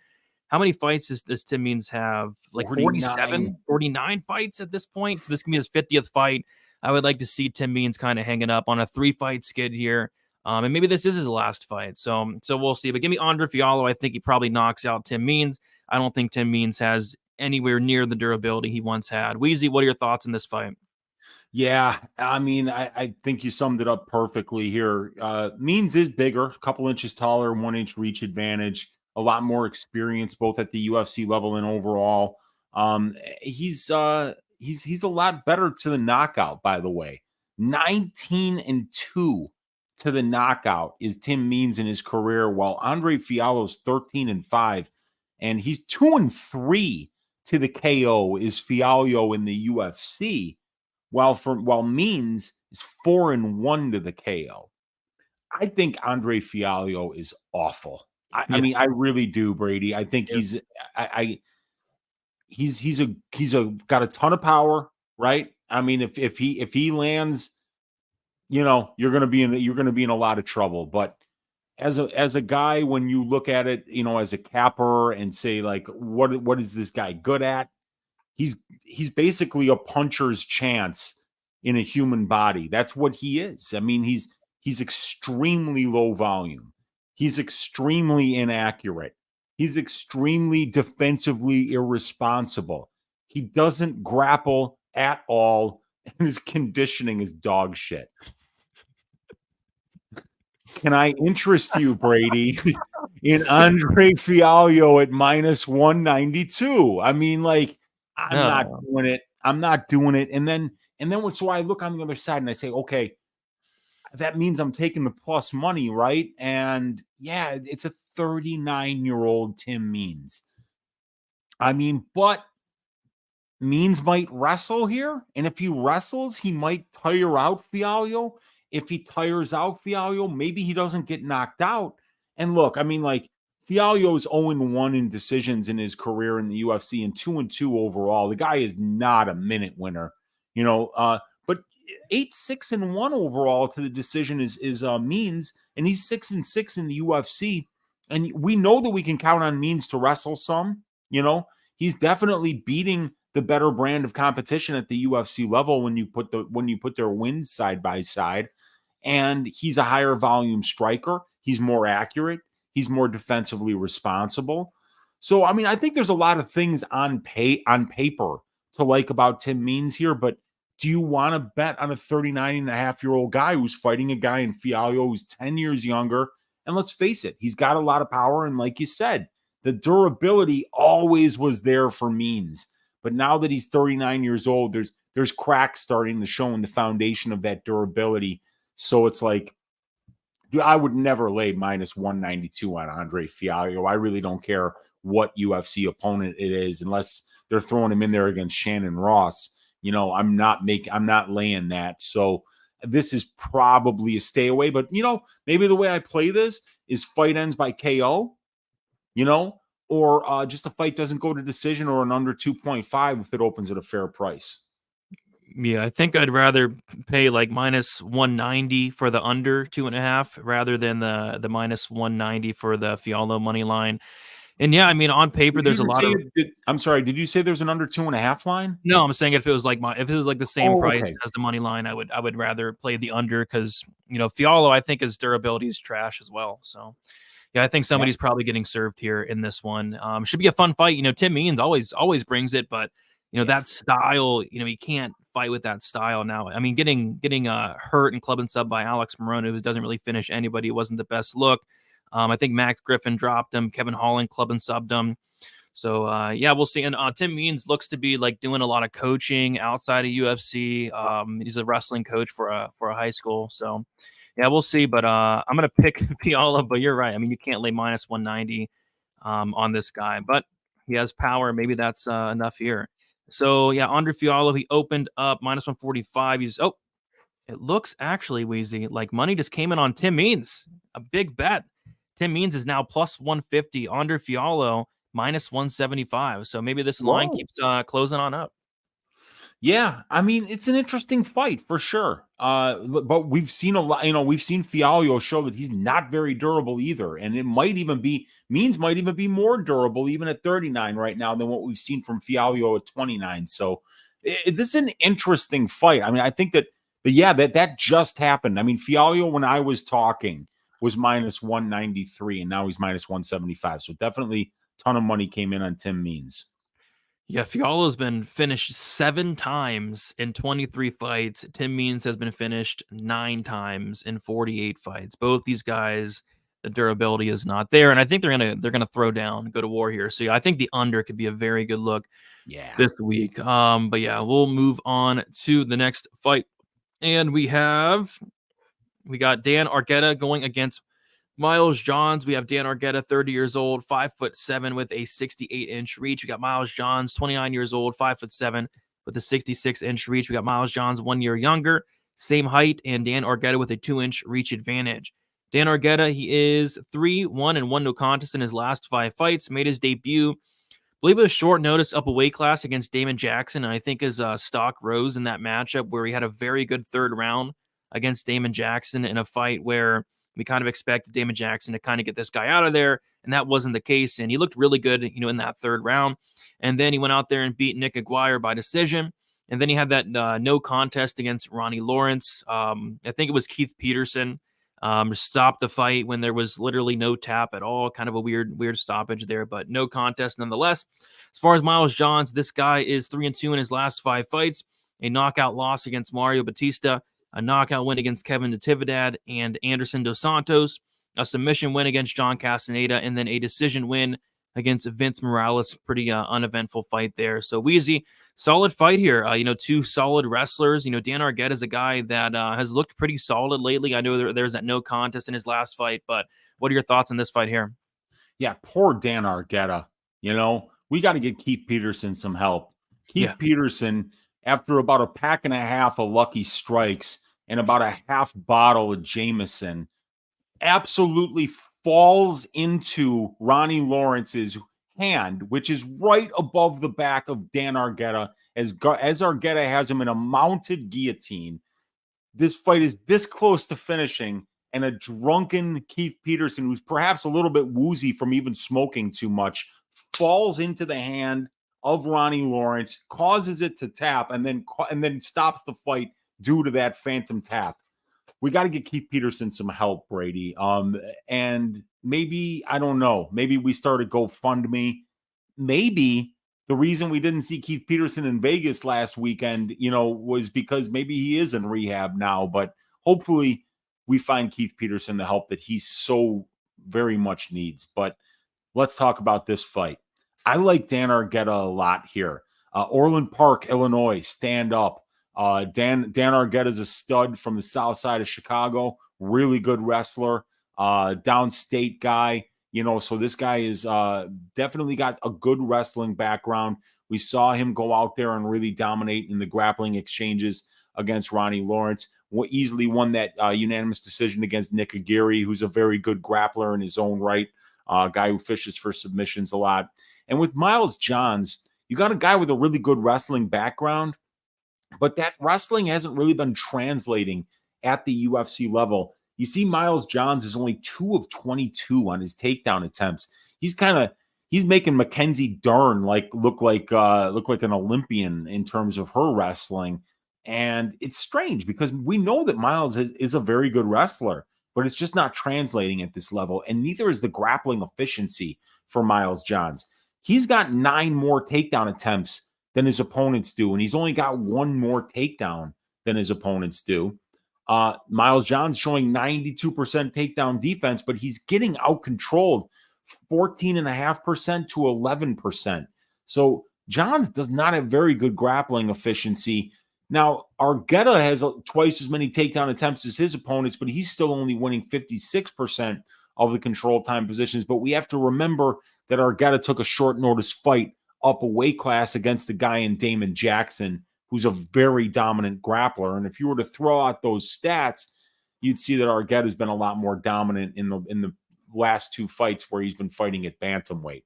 how many fights does Tim Means have? Like 47, 49 fights at this point. So this can be his 50th fight. I would like to see Tim Means kind of hanging up on a 3-fight skid here. And maybe this is his last fight. So we'll see. But give me André Fialho. I think he probably knocks out Tim Means. I don't think Tim Means has anywhere near the durability he once had. Weezy, what are your thoughts on this fight? Yeah, I mean, I think you summed it up perfectly here. Means is bigger, a couple inches taller, 1-inch reach advantage, a lot more experience both at the UFC level and overall. He's a lot better to the knockout, by the way. 19-2 to the knockout is Tim Means in his career, while André Fialho's 13-5, and he's 2-3 to the KO is Fialho in the UFC. While Means is 4-1 to the KO. I think André Fialho is awful. I mean, I really do, Brady. I think he's got a ton of power, right? I mean, if he lands, you're gonna be in a lot of trouble. But as a guy, when you look at it, as a capper and say like, what is this guy good at? He's basically a puncher's chance in a human body. That's what he is. I mean, he's extremely low volume. He's extremely inaccurate. He's extremely defensively irresponsible. He doesn't grapple at all, and his conditioning is dog shit. Can I interest you, Brady, in André Fialho at -192? I mean, like, I'm not doing it. I'm not doing it. And then so I look on the other side and I say, okay, that means I'm taking the plus money, right? And yeah, it's a 39-year-old Tim Means. I mean, but Means might wrestle here. And if he wrestles, he might tire out Fialho. If he tires out Fialho, maybe he doesn't get knocked out. And look, I mean, like, Fialho's 0-1 in decisions in his career in the UFC and 2-2 overall. The guy is not a minute winner, but 8-6-1 overall to the decision is Means, and he's 6-6 in the UFC. And we know that we can count on Means to wrestle some. He's definitely beating the better brand of competition at the UFC level when you put their wins side by side. And he's a higher volume striker. He's more accurate. He's more defensively responsible. So, I mean, I think there's a lot of things on paper to like about Tim Means here, but do you want to bet on a 39-and-a-half-year-old guy who's fighting a guy in Fialho who's 10 years younger? And let's face it, he's got a lot of power. And like you said, the durability always was there for Means. But now that he's 39 years old, there's cracks starting to show in the foundation of that durability. So it's like, dude, I would never lay -192 on André Fialho. I really don't care what UFC opponent it is, unless they're throwing him in there against Shannon Ross. I'm not laying that. So this is probably a stay away. But maybe the way I play this is fight ends by KO, or just the fight doesn't go to decision, or an under 2.5 if it opens at a fair price. Yeah, I think I'd rather pay like -190 for the under 2.5 rather than the -190 for the Fialho money line. And yeah, I mean, on paper, there's a lot of. I'm sorry. Did you say there's an under 2.5 line? No, I'm saying if it was like the same price as the money line, I would rather play the under, because Fialho, I think his durability is trash as well. So Yeah, I think somebody's probably getting served here in this one. Should be a fun fight. Tim Means always brings it, but that style, he can't fight with that style now. I mean, getting hurt and club and sub by Alex Moreno, who doesn't really finish anybody, it wasn't the best look. I think Max Griffin dropped him. Kevin Holland club and subbed him. So yeah, we'll see. And Tim Means looks to be like doing a lot of coaching outside of UFC. He's a wrestling coach for a high school. So yeah, we'll see. But I'm gonna pick Fialho. But you're right. I mean, you can't lay minus 190 on this guy, but he has power. Maybe that's enough here. So yeah, André Fialho, he opened up minus 145. It looks actually, Weezy, like money just came in on Tim Means. A big bet. Tim Means is now plus 150. André Fialho minus 175. So maybe this line keeps closing on up. Yeah, I mean, it's an interesting fight for sure. But we've seen a lot, we've seen Fialho show that he's not very durable either. And it might even be, Means might even be more durable even at 39 right now than what we've seen from Fialho at 29. So this is an interesting fight. I mean, I think that, but yeah, that just happened. I mean, Fialho, when I was talking, was minus 193, and now he's minus 175. So definitely a ton of money came in on Tim Means. Yeah, Fialho's been finished 7 times in 23 fights. Tim Means has been finished 9 times in 48 fights. Both these guys, the durability is not there, and I think they're gonna throw down, go to war here. So yeah, I think the under could be a very good look this week. But yeah, we'll move on to the next fight, and we got Dan Argueta going against Miles Johns. We have Dan Argueta, 30 years old, 5'7" with a 68-inch reach. We got Miles Johns, 29 years old, 5'7" with a 66-inch reach. We got Miles Johns 1 year younger, same height, and Dan Argueta with a 2-inch reach advantage. Dan Argueta, he is 3-1 and 1 no contest in his last 5 fights. Made his debut, I believe it was short notice, up a weight class against Damon Jackson, and I think his stock rose in that matchup where he had a very good third round against Damon Jackson in a fight where we kind of expected Damon Jackson to kind of get this guy out of there, and that wasn't the case. And he looked really good, in that third round. And then he went out there and beat Nick Aguirre by decision. And then he had that no contest against Ronnie Lawrence. I think it was Keith Peterson stopped the fight when there was literally no tap at all. Kind of a weird stoppage there, but no contest nonetheless. As far as Miles Johns, this guy is 3-2 in his last 5 fights. A knockout loss against Mario Batista, a knockout win against Kevin Natividad and Anderson Dos Santos, a submission win against John Castaneda, and then a decision win against Vince Morales. Pretty uneventful fight there. So Weezy, solid fight here. 2 solid wrestlers. Dan Argueta is a guy that has looked pretty solid lately. I know there's that no contest in his last fight, but what are your thoughts on this fight here? Yeah, poor Dan Argueta. We got to get Keith Peterson some help. Keith Peterson, after about a pack and a half of Lucky Strikes and about a half bottle of Jameson, absolutely falls into Ronnie Lawrence's hand, which is right above the back of Dan Argueta, as Argueta has him in a mounted guillotine. This fight is this close to finishing, and a drunken Keith Peterson, who's perhaps a little bit woozy from even smoking too much, falls into the hand of Ronnie Lawrence, causes it to tap, and then stops the fight due to that phantom tap. We got to get Keith Peterson some help, Brady. And maybe, I don't know, maybe we start a GoFundMe. Maybe the reason we didn't see Keith Peterson in Vegas last weekend, was because maybe he is in rehab now. But hopefully we find Keith Peterson the help that he so very much needs. But let's talk about this fight. I like Dan Argueta a lot here. Orland Park, Illinois, stand up. Dan Argueta is a stud from the south side of Chicago. Really good wrestler. Downstate guy. So this guy is definitely got a good wrestling background. We saw him go out there and really dominate in the grappling exchanges against Ronnie Lawrence. Easily won that unanimous decision against Nick Aguirre, who's a very good grappler in his own right. Guy who fishes for submissions a lot. And with Miles Johns, you got a guy with a really good wrestling background, but that wrestling hasn't really been translating at the UFC level. You see, Miles Johns is only 2 of 22 on his takedown attempts. He's making Mackenzie Dern look like an Olympian in terms of her wrestling. And it's strange because we know that Miles is a very good wrestler. but it's just not translating at this level. And neither is the grappling efficiency for Miles Johns. He's got 9 more takedown attempts than his opponents do, and he's only got 1 more takedown than his opponents do. Miles Johns showing 92% takedown defense, but he's getting out-controlled 14.5% to 11%. So Johns does not have very good grappling efficiency. Now, Argueta has twice as many takedown attempts as his opponents, but he's still only winning 56% of the control time positions. But we have to remember that Argueta took a short notice fight up a weight class against a guy in Damon Jackson, who's a very dominant grappler. And if you were to throw out those stats, you'd see that Argueta has been a lot more dominant in the last 2 fights where he's been fighting at bantamweight.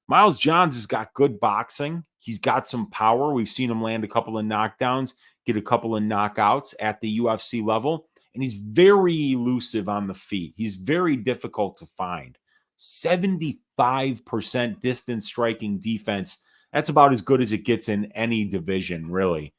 Miles Johns has got good boxing. He's got some power. We've seen him land a couple of knockdowns, get a couple of knockouts at the UFC level, and he's very elusive on the feet. He's very difficult to find. 75% distance striking defense. That's about as good as it gets in any division, really.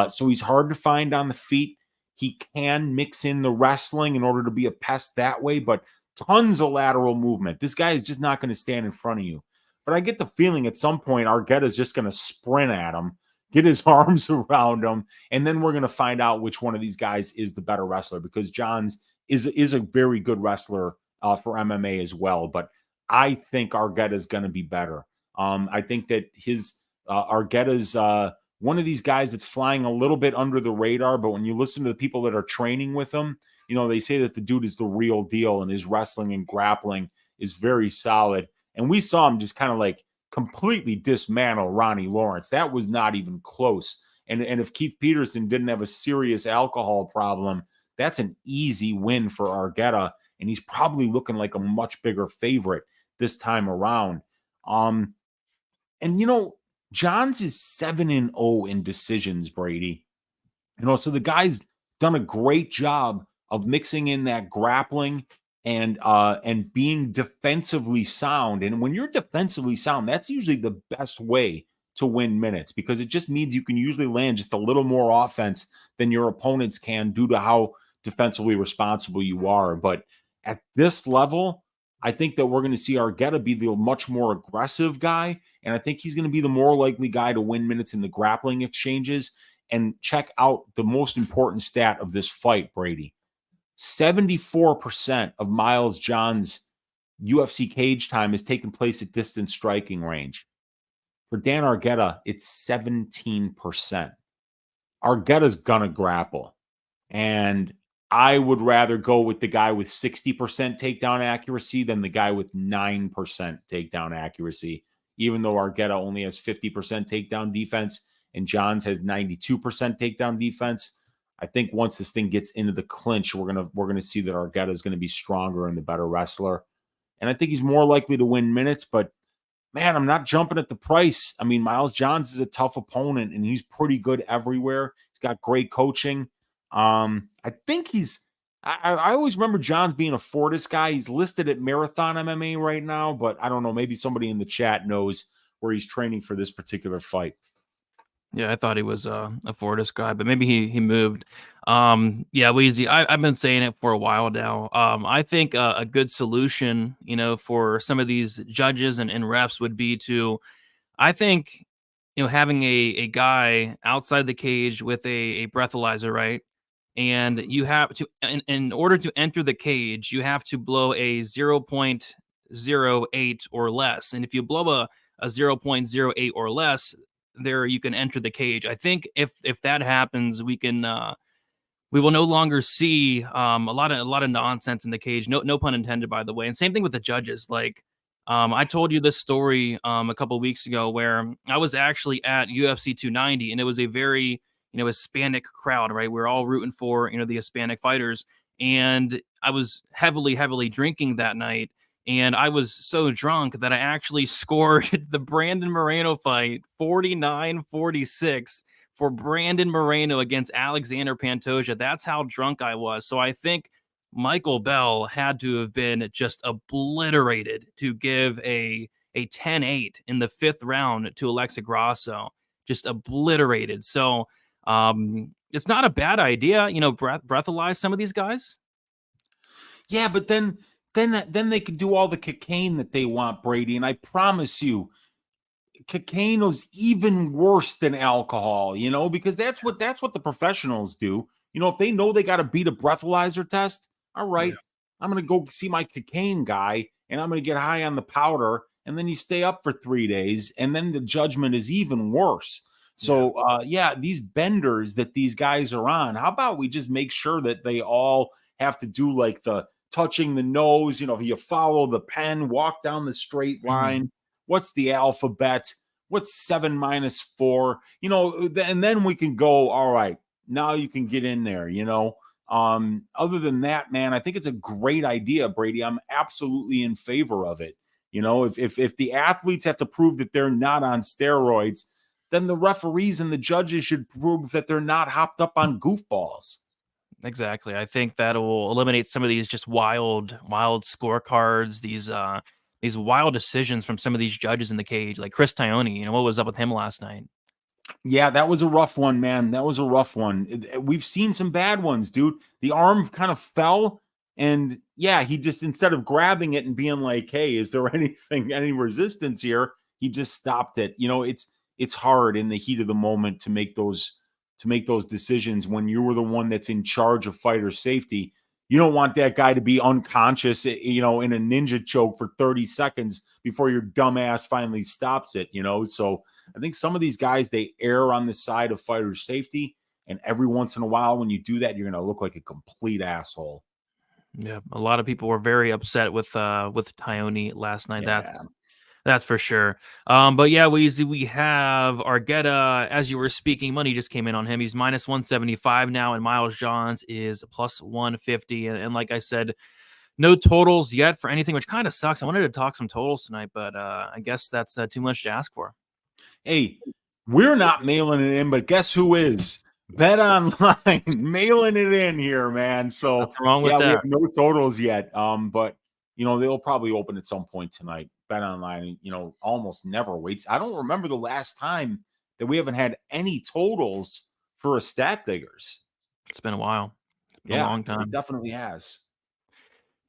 So he's hard to find on the feet. He can mix in the wrestling in order to be a pest that way, but tons of lateral movement. This guy is just not going to stand in front of you. But I get the feeling at some point Argueta is just going to sprint at him, get his arms around him, and then we're going to find out which one of these guys is the better wrestler, because Johns is a very good wrestler for MMA as well. But I think Argueta is going to be better. I think that Argueta's one of these guys that's flying a little bit under the radar, but when you listen to the people that are training with him, they say that the dude is the real deal and his wrestling and grappling is very solid. And we saw him just kind of like completely dismantle Ronnie Lawrence. That was not even close. And if Keith Peterson didn't have a serious alcohol problem, that's an easy win for Argueta. And he's probably looking like a much bigger favorite this time around. And Johns is 7-0 in decisions, Brady. So the guy's done a great job of mixing in that grappling and being defensively sound. And when you're defensively sound, that's usually the best way to win minutes, because it just means you can usually land just a little more offense than your opponents can due to how defensively responsible you are. But at this level, I think that we're going to see Argueta be the much more aggressive guy, and I think he's going to be the more likely guy to win minutes in the grappling exchanges. And check out the most important stat of this fight, Brady. 74% of Miles Johns' UFC cage time has taken place at distance striking range. For Dan Argueta, it's 17%. Argueta's gonna grapple. And I would rather go with the guy with 60% takedown accuracy than the guy with 9% takedown accuracy, even though Argueta only has 50% takedown defense and Johns has 92% takedown defense. I think once this thing gets into the clinch, we're gonna see that Argueta is going to be stronger and the better wrestler. And I think he's more likely to win minutes, but man, I'm not jumping at the price. I mean, Miles Johns is a tough opponent and he's pretty good everywhere. He's got great coaching. I think I always remember Johns being a Fortis guy. He's listed at Marathon MMA right now, but I don't know. Maybe somebody in the chat knows where he's training for this particular fight. Yeah, I thought he was a Fortis guy, but maybe he moved. Yeah, Weezy, I've been saying it for a while now. I think a good solution, for some of these judges and refs would be to, I think, having a guy outside the cage with a breathalyzer, right? And you have to, in order to enter the cage, you have to blow a 0.08 or less. And if you blow a 0.08 or less, there you can enter the cage. I think if that happens, we will no longer see a lot of nonsense in the cage. No pun intended, by the way. And same thing with the judges. Like I told you this story a couple of weeks ago where I was actually at UFC 290 and it was a very Hispanic crowd, right? We're all rooting for the Hispanic fighters, and I was heavily drinking that night. And I was so drunk that I actually scored the Brandon Moreno fight 49-46 for Brandon Moreno against Alexander Pantoja. That's how drunk I was. So I think Michael Bell had to have been just obliterated to give a 10-8 in the 5th round to Alexa Grasso. Just obliterated. So it's not a bad idea, breathalyze some of these guys. Yeah, but then they could do all the cocaine that they want, Brady. And I promise you, cocaine is even worse than alcohol, because that's what the professionals do. If they know they got to beat a breathalyzer test, all right, I'm going to go see my cocaine guy and I'm going to get high on the powder. And then you stay up for 3 days and then the judgment is even worse. So, these benders that these guys are on, how about we just make sure that they all have to do like the touching the nose, you follow the pen, walk down the straight line. What's the alphabet? What's 7 minus 4? And then we can go, all right, now you can get in there, Other than that, man, I think it's a great idea, Brady. I'm absolutely in favor of it. If the athletes have to prove that they're not on steroids, then the referees and the judges should prove that they're not hopped up on goofballs. Exactly. I think that will eliminate some of these just wild scorecards, these wild decisions from some of these judges in the cage, like Chris Tione. What was up with him last night? Yeah, that was a rough one, man. That was a rough one. We've seen some bad ones, dude. The arm kind of fell, and he just, instead of grabbing it and being like, "Hey, is there any resistance here?" He just stopped it. It's hard in the heat of the moment to make those decisions when you were the one that's in charge of fighter safety. You don't want that guy to be unconscious, in a ninja choke for 30 seconds before your dumb ass finally stops it, So I think some of these guys, they err on the side of fighter safety. And every once in a while, when you do that, you're going to look like a complete asshole. Yeah, a lot of people were very upset with Tione last night. Yeah. That's for sure. But yeah, we have Argueta, as you were speaking, money just came in on him. He's minus 175 now, and Miles Johns is plus 150. And like I said, no totals yet for anything, which kind of sucks. I wanted to talk some totals tonight, but I guess that's too much to ask for. Hey, we're not mailing it in, but guess who is? Bet Online mailing it in here, man. So What's wrong with we that? have no totals yet. But they'll probably open at some point tonight. Bet Online, almost never waits. I don't remember the last time that we haven't had any totals for a Stat Diggers. It's been a while. It's been a long time. It definitely has.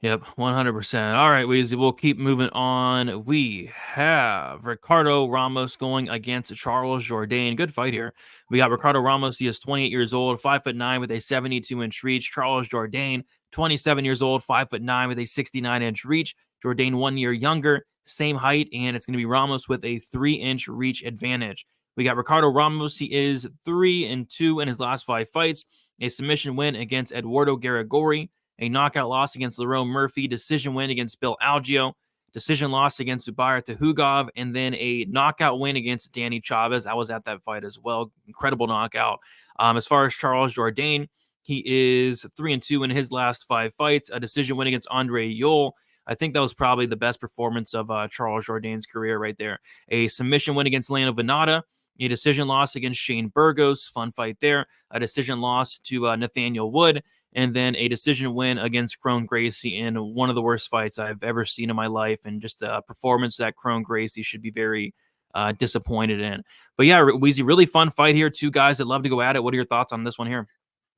Yep, 100%. All right, Weezy, we'll keep moving on. We have Ricardo Ramos going against Charles Jourdain. Good fight here. We got Ricardo Ramos. He is 28 years old, 5'9" with a 72-inch reach. Charles Jourdain, 27 years old, 5'9" with a 69-inch reach. Jourdain 1 year younger, same height, and it's going to be Ramos with a 3-inch reach advantage. We got Ricardo Ramos. He is 3-2 in his last 5 fights. A submission win against Eduardo Garagori, a knockout loss against Lerone Murphy, decision win against Bill Algeo, decision loss against Zubair Tuhugov, and then a knockout win against Danny Chavez. I was at that fight as well. Incredible knockout. As far as Charles Jourdain, he is 3-2 in his last 5 fights, a decision win against André Yole. I think that was probably the best performance of Charles Jourdain's career right there. A submission win against Lando Venata, a decision loss against Shane Burgos, fun fight there, a decision loss to Nathaniel Wood, and then a decision win against Kron Gracie in one of the worst fights I've ever seen in my life, and just a performance that Kron Gracie should be very disappointed in. But yeah, Weezy, really fun fight here. 2 guys that love to go at it. What are your thoughts on this one here?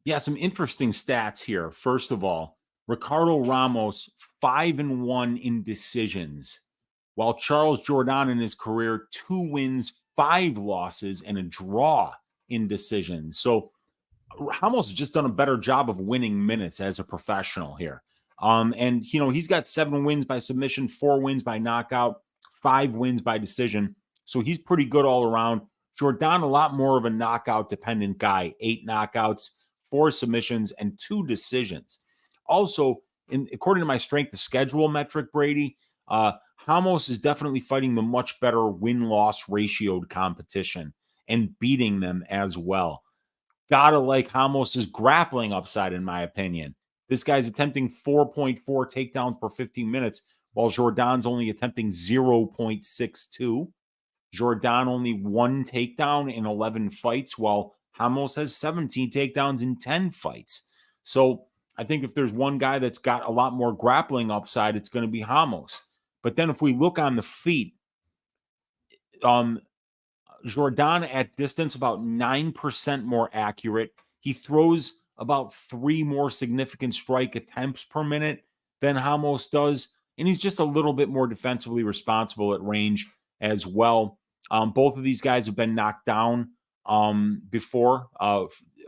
Yeah, some interesting stats here. First of all, Ricardo Ramos, 5-1 in decisions, while Charles Jourdain in his career, 2 wins, 5 losses, and a draw in decisions. So Ramos has just done a better job of winning minutes as a professional here. And he's got 7 wins by submission, 4 wins by knockout, 5 wins by decision. So he's pretty good all around. Jourdain, a lot more of a knockout dependent guy, 8 knockouts, 4 submissions, and 2 decisions. Also, according to my strength of schedule metric, Brady, Ramos is definitely fighting the much better win-loss ratioed competition and beating them as well. Gotta like Ramos's grappling upside, in my opinion. This guy's attempting 4.4 takedowns per 15 minutes, while Jourdain's only attempting 0.62. Jourdain only 1 takedown in 11 fights, while Ramos has 17 takedowns in 10 fights. So I think if there's one guy that's got a lot more grappling upside, it's going to be Ramos. But then if we look on the feet, Jourdain at distance about 9% more accurate. He throws about 3 more significant strike attempts per minute. than Ramos does, and he's just a little bit more defensively responsible at range as well. Both of these guys have been knocked down before.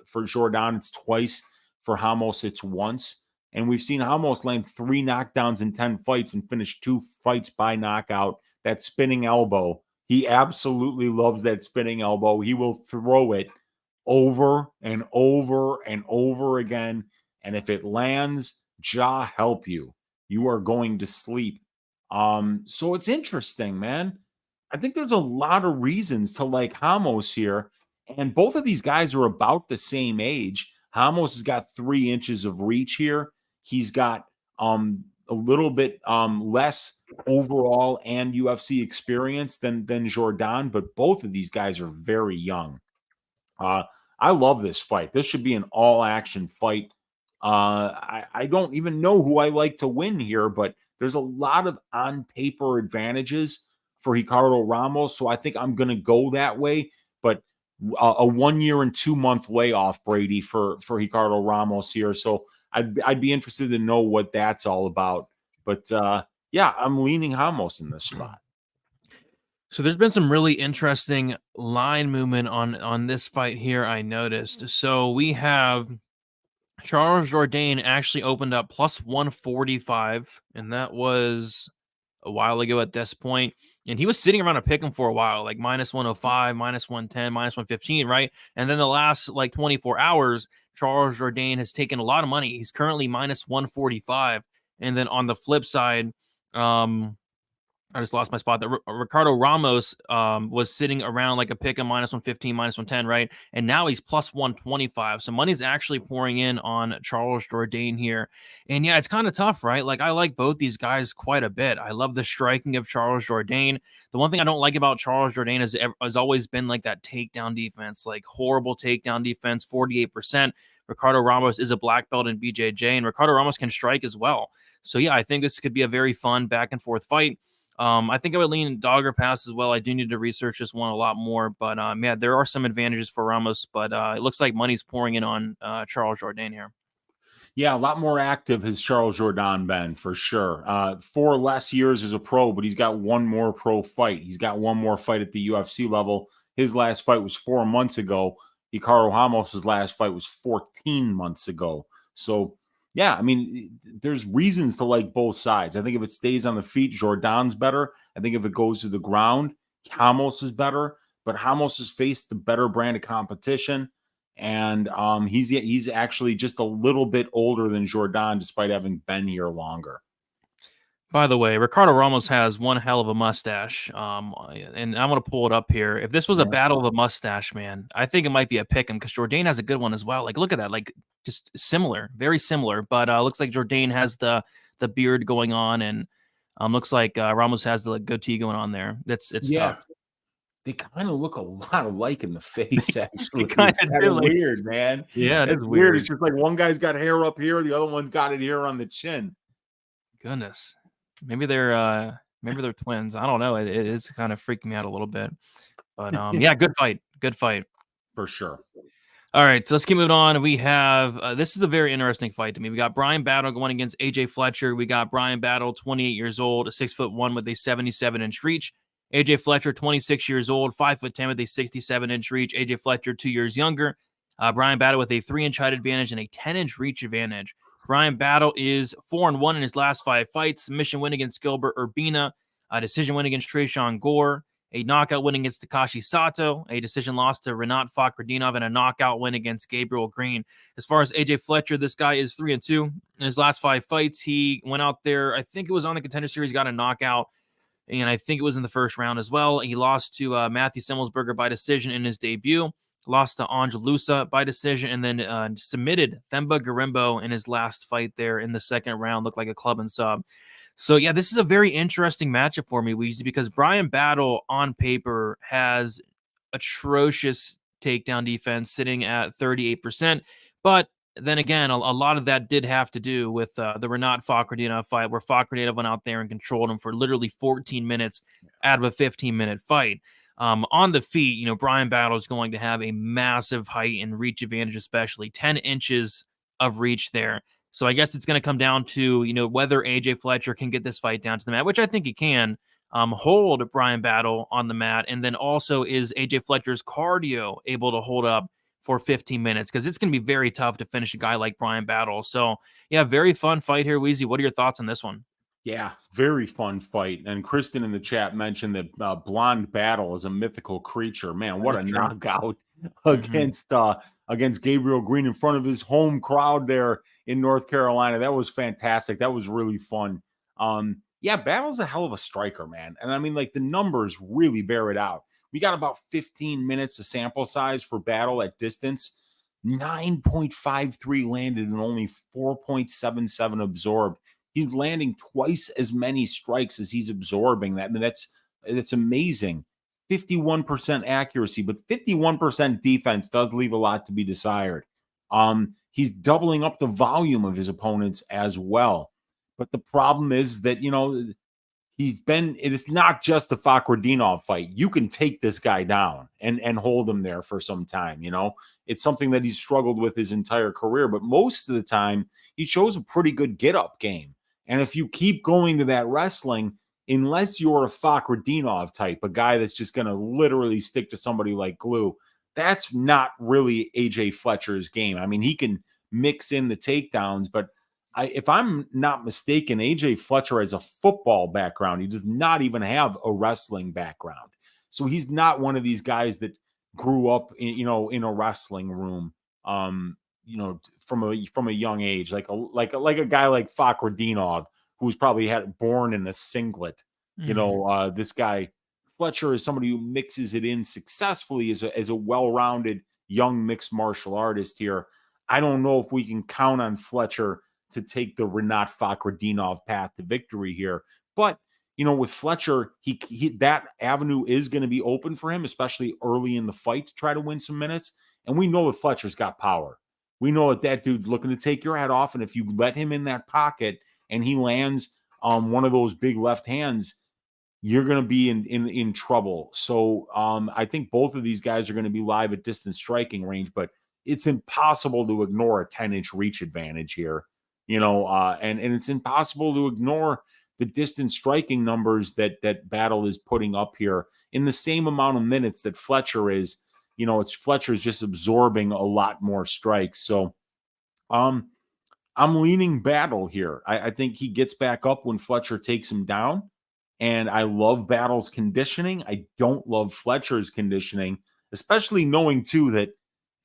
For Jourdain, it's twice. For Ramos, it's once. And we've seen Ramos land 3 knockdowns in 10 fights and finish 2 fights by knockout. That spinning elbow, he absolutely loves that spinning elbow. He will throw it over and over and over again. And if it lands, jaw help you. You are going to sleep. So it's interesting, man. I think there's a lot of reasons to like Ramos here. And both of these guys are about the same age. Ramos has got 3 inches of reach here. He's got a little bit less overall and UFC experience than Jourdain, but both of these guys are very young. I love this fight. This should be an all-action fight. I don't even know who I like to win here, but there's a lot of on-paper advantages for Ricardo Ramos, so I think I'm going to go that way. But a 1 year and 2 month layoff, Brady, for Ricardo Ramos here. So I'd be interested to know what that's all about. But yeah, I'm leaning Ramos in this spot. So there's been some really interesting line movement on this fight here, I noticed. So we have Charles Jourdain actually opened up plus 145, and that was a while ago at this point. And he was sitting around a pick him for a while, like minus 105, minus 110, minus 115, right? And then the last like 24 hours, Charles Jourdain has taken a lot of money. He's currently minus 145. And then on the flip side, I just lost my spot. That Ricardo Ramos was sitting around like a pick of minus 115, minus 110, right? And now he's plus 125. So money's actually pouring in on Charles Jourdain here. And yeah, it's kind of tough, right? Like I like both these guys quite a bit. I love the striking of Charles Jourdain. The one thing I don't like about Charles Jourdain has always been like that takedown defense, like horrible takedown defense, 48%. Ricardo Ramos is a black belt in BJJ, and Ricardo Ramos can strike as well. So yeah, I think this could be a very fun back and forth fight. I think I would lean Dogger Pass as well. I do need to research this one a lot more, but yeah, there are some advantages for Ramos, but it looks like money's pouring in on Charles Jourdain here. Yeah, a lot more active has Charles Jourdain been, for sure. 4 less years as a pro, but he's got 1 more pro fight. He's got 1 more fight at the UFC level. His last fight was 4 months ago. Ricardo Ramos' last fight was 14 months ago. So, yeah, I mean, there's reasons to like both sides. I think if it stays on the feet, Jourdain's better. I think if it goes to the ground, Ramos is better. But Ramos has faced the better brand of competition. And he's actually just a little bit older than Jourdain, despite having been here longer. By the way, Ricardo Ramos has one hell of a mustache, and I'm going to pull it up here. If this was a battle of the mustache, man, I think it might be a pick 'em because Jourdain has a good one as well. Like, look at that, like just similar, very similar. But looks like Jourdain has the beard going on, and looks like Ramos has the goatee going on there. It's tough. They kind of look a lot alike in the face, actually. It's kind of weird, man. Yeah, it's weird. It's just like one guy's got hair up here, the other one's got it here on the chin. Goodness. Maybe they're twins. I don't know. It is kind of freaking me out a little bit. But yeah, good fight. Good fight. For sure. All right, so let's keep moving on. We have this is a very interesting fight to me. We got Bryan Battle going against AJ Fletcher. We got Bryan Battle, 28 years old, 6'1" with a 77-inch reach. AJ Fletcher, 26 years old, 5'10" with a 67-inch reach. AJ Fletcher, 2 years younger. Bryan Battle with a 3-inch height advantage and a 10-inch reach advantage. Bryan Battle is 4-1 in his last 5 fights. Submission win against Gilbert Urbina, a decision win against Tresean Gore, a knockout win against Takashi Sato, a decision loss to Renat Fakhretdinov, and a knockout win against Gabriel Green. As far as AJ Fletcher, this guy is 3-2 in his last 5 fights. He went out there, I think it was on the Contender Series, got a knockout, and I think it was in the first round as well. He lost to Matthew Semmelsberger by decision in his debut. Lost to Angelusa by decision, and then submitted Themba Garimbo in his last fight there in the second round. Looked like a club and sub. So, yeah, this is a very interesting matchup for me, Weezy, because Bryan Battle on paper has atrocious takedown defense sitting at 38%. But then again, a lot of that did have to do with the Renat Fakhretdinov fight, where Fakhretdinov went out there and controlled him for literally 14 minutes out of a 15-minute fight. On the feet, Bryan Battle is going to have a massive height and reach advantage, especially 10 inches of reach there. So I guess it's going to come down to, whether AJ Fletcher can get this fight down to the mat, which I think he can, hold Bryan Battle on the mat. And then also, is AJ Fletcher's cardio able to hold up for 15 minutes? Because it's going to be very tough to finish a guy like Bryan Battle. So yeah, very fun fight here. Weezy, what are your thoughts on this one? Yeah, very fun fight. And Kristen in the chat mentioned that Blonde Battle is a mythical creature. Man, That what is a true. knockout against Gabriel Green in front of his home crowd there in North Carolina. That was fantastic. That was really fun. Yeah, Battle's a hell of a striker, man. And I mean, like, the numbers really bear it out. We got about 15 minutes of sample size for Battle at distance. 9.53 landed and only 4.77 absorbed. He's landing twice as many strikes as he's absorbing. That's amazing. 51% accuracy, but 51% defense does leave a lot to be desired. He's doubling up the volume of his opponents as well. But the problem is that, it is not just the Fakhretdinov fight. You can take this guy down and hold him there for some time. It's something that he's struggled with his entire career, but most of the time he shows a pretty good get up game. And if you keep going to that wrestling, unless you're a Fakhretdinov type, a guy that's just going to literally stick to somebody like glue, that's not really AJ Fletcher's game. I mean, he can mix in the takedowns, but if I'm not mistaken, AJ Fletcher has a football background. He does not even have a wrestling background. So he's not one of these guys that grew up in a wrestling room. From a young age, like a guy like Fakhretdinov, who's probably born in a singlet. This guy Fletcher is somebody who mixes it in successfully as a well-rounded young mixed martial artist here. I don't know if we can count on Fletcher to take the Rinat Fakhretdinov path to victory here, but with Fletcher, he that avenue is going to be open for him, especially early in the fight, to try to win some minutes. And we know that Fletcher's got power. We know that dude's looking to take your head off. And if you let him in that pocket and he lands one of those big left hands, you're going to be in trouble. So I think both of these guys are going to be live at distance striking range, but it's impossible to ignore a 10-inch reach advantage here, and it's impossible to ignore the distance striking numbers that Battle is putting up here in the same amount of minutes that Fletcher is. Fletcher's just absorbing a lot more strikes. So I'm leaning Battle here. I think he gets back up when Fletcher takes him down. And I love Battle's conditioning. I don't love Fletcher's conditioning, especially knowing too that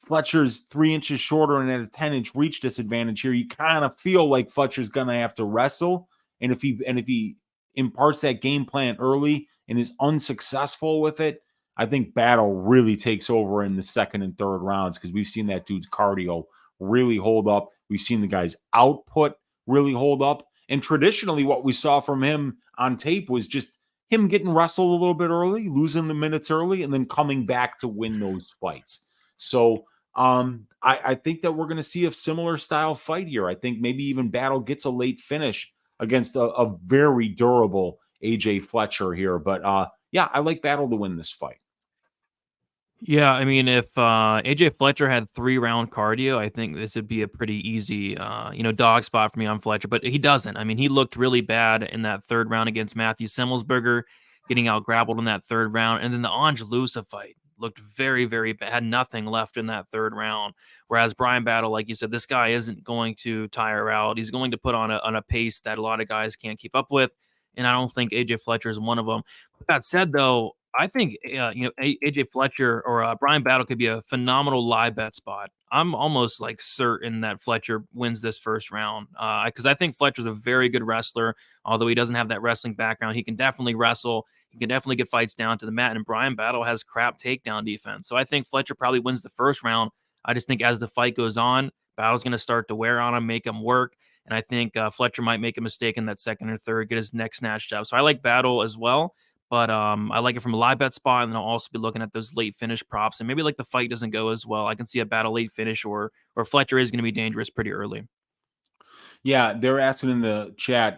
Fletcher's 3 inches shorter and at a 10-inch reach disadvantage here. You kind of feel like Fletcher's going to have to wrestle. And if he imparts that game plan early and is unsuccessful with it, I think Battle really takes over in the second and third rounds, because we've seen that dude's cardio really hold up. We've seen the guy's output really hold up. And traditionally, what we saw from him on tape was just him getting wrestled a little bit early, losing the minutes early, and then coming back to win those fights. So I think that we're going to see a similar style fight here. I think maybe even Battle gets a late finish against a very durable AJ Fletcher here. But yeah, I like Battle to win this fight. Yeah, I mean, if AJ Fletcher had 3-round cardio, I think this would be a pretty easy, dog spot for me on Fletcher. But he doesn't. I mean, he looked really bad in that third round against Matthew Semmelsberger, getting out grappled in that third round. And then the Angelusa fight looked very, very bad. Had nothing left in that third round. Whereas Bryan Battle, like you said, this guy isn't going to tire out. He's going to put on a pace that a lot of guys can't keep up with. And I don't think AJ Fletcher is one of them. With that said, though, I think AJ Fletcher or Bryan Battle could be a phenomenal live bet spot. I'm almost like certain that Fletcher wins this first round, because I think Fletcher's a very good wrestler. Although he doesn't have that wrestling background, he can definitely wrestle. He can definitely get fights down to the mat. And Bryan Battle has crap takedown defense, so I think Fletcher probably wins the first round. I just think as the fight goes on, Battle's going to start to wear on him, make him work. And I think Fletcher might make a mistake in that second or third, get his neck snatched up. So I like Battle as well. But I like it from a live bet spot, and then I'll also be looking at those late finish props. And maybe like the fight doesn't go as well, I can see a Battle late finish, or Fletcher is going to be dangerous pretty early. Yeah, they're asking in the chat,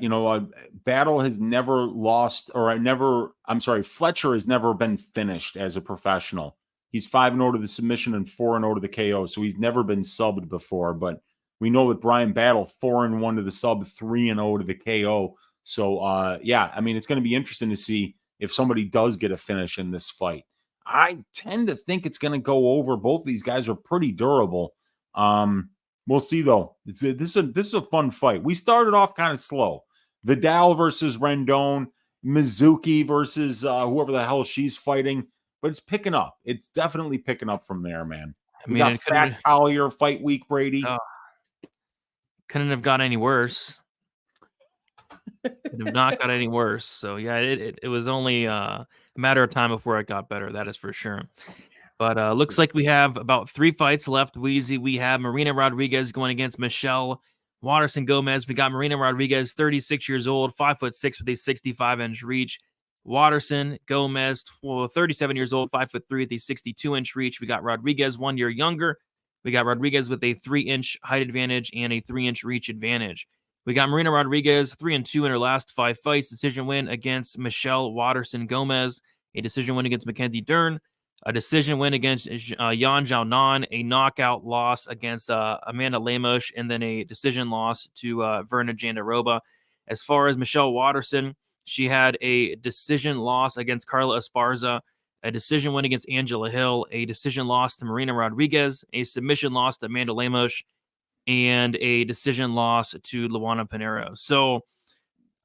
Battle has never lost, Fletcher has never been finished as a professional. He's 5-0 to the submission and 4-0 to the KO, so he's never been subbed before. But We know that Bryan battled 4-1 to the sub, 3-0 to the KO. So, yeah, I mean, it's going to be interesting to see if somebody does get a finish in this fight. I tend to think it's going to go over. Both these guys are pretty durable. We'll see, though. This is a fun fight. We started off kind of slow. Vidal versus Rendon, Mizuki versus whoever the hell she's fighting. But it's picking up. It's definitely picking up from there, man. We got Fat Collier fight week, Brady. Couldn't have got any worse. Could have not got any worse. So yeah, it was only a matter of time before it got better. That is for sure. But looks like we have about 3 fights left. Weezy, we have Marina Rodriguez going against Michelle Waterson-Gomez. We got Marina Rodriguez, 36 years old, 5'6" with a 65-inch reach. Waterson-Gomez, 37 years old, 5'3" with a 62-inch reach. We got Rodriguez 1 year younger. We got Rodriguez with a 3-inch height advantage and a 3-inch reach advantage. We got Marina Rodriguez 3-2 in her last 5 fights. Decision win against Michelle Waterson-Gomez. A decision win against Mackenzie Dern. A decision win against Yan Xiaonan. A knockout loss against Amanda Lemos. And then a decision loss to Verna Jandaroba. As far as Michelle Waterson, she had a decision loss against Carla Esparza. A decision win against Angela Hill. A decision loss to Marina Rodriguez. A submission loss to Amanda Lemos. And a decision loss to Luana Pinheiro. So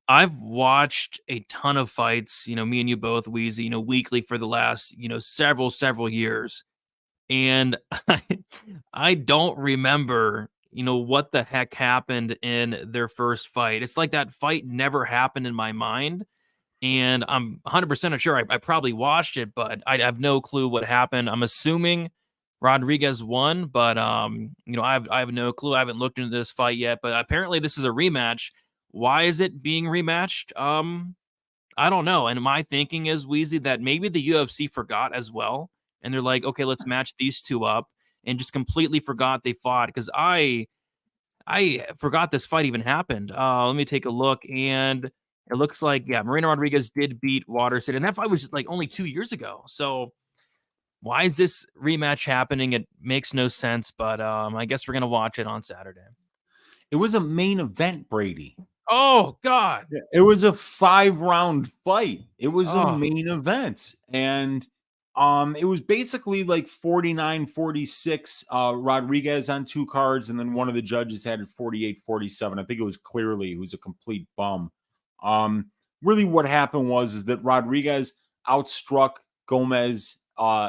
I've watched a ton of fights, me and you both, Weezy, weekly for the last, several years. And I don't remember, what the heck happened in their first fight. It's like that fight never happened in my mind. And I'm 100% sure I probably watched it, but I have no clue what happened. I'm assuming Rodriguez won, but I have no clue. I haven't looked into this fight yet, but apparently this is a rematch. Why is it being rematched? I don't know. And my thinking is, Weezy, that maybe the UFC forgot as well, and they're like, okay, let's match these two up, and just completely forgot they fought, because I forgot this fight even happened. Let me take a look, and it looks like, yeah, Marina Rodriguez did beat Waterson, and that fight was like only 2 years ago. So why is this rematch happening? It makes no sense, but I guess we're gonna watch it on Saturday. It was a main event, Brady. Oh God! It was a 5-round fight. It was a main event, and it was basically like 49-46. Rodriguez on 2 cards, and then one of the judges had it 48-47. I think it was Clearly, who's a complete bum. Really, what happened was that Rodriguez outstruck Gomez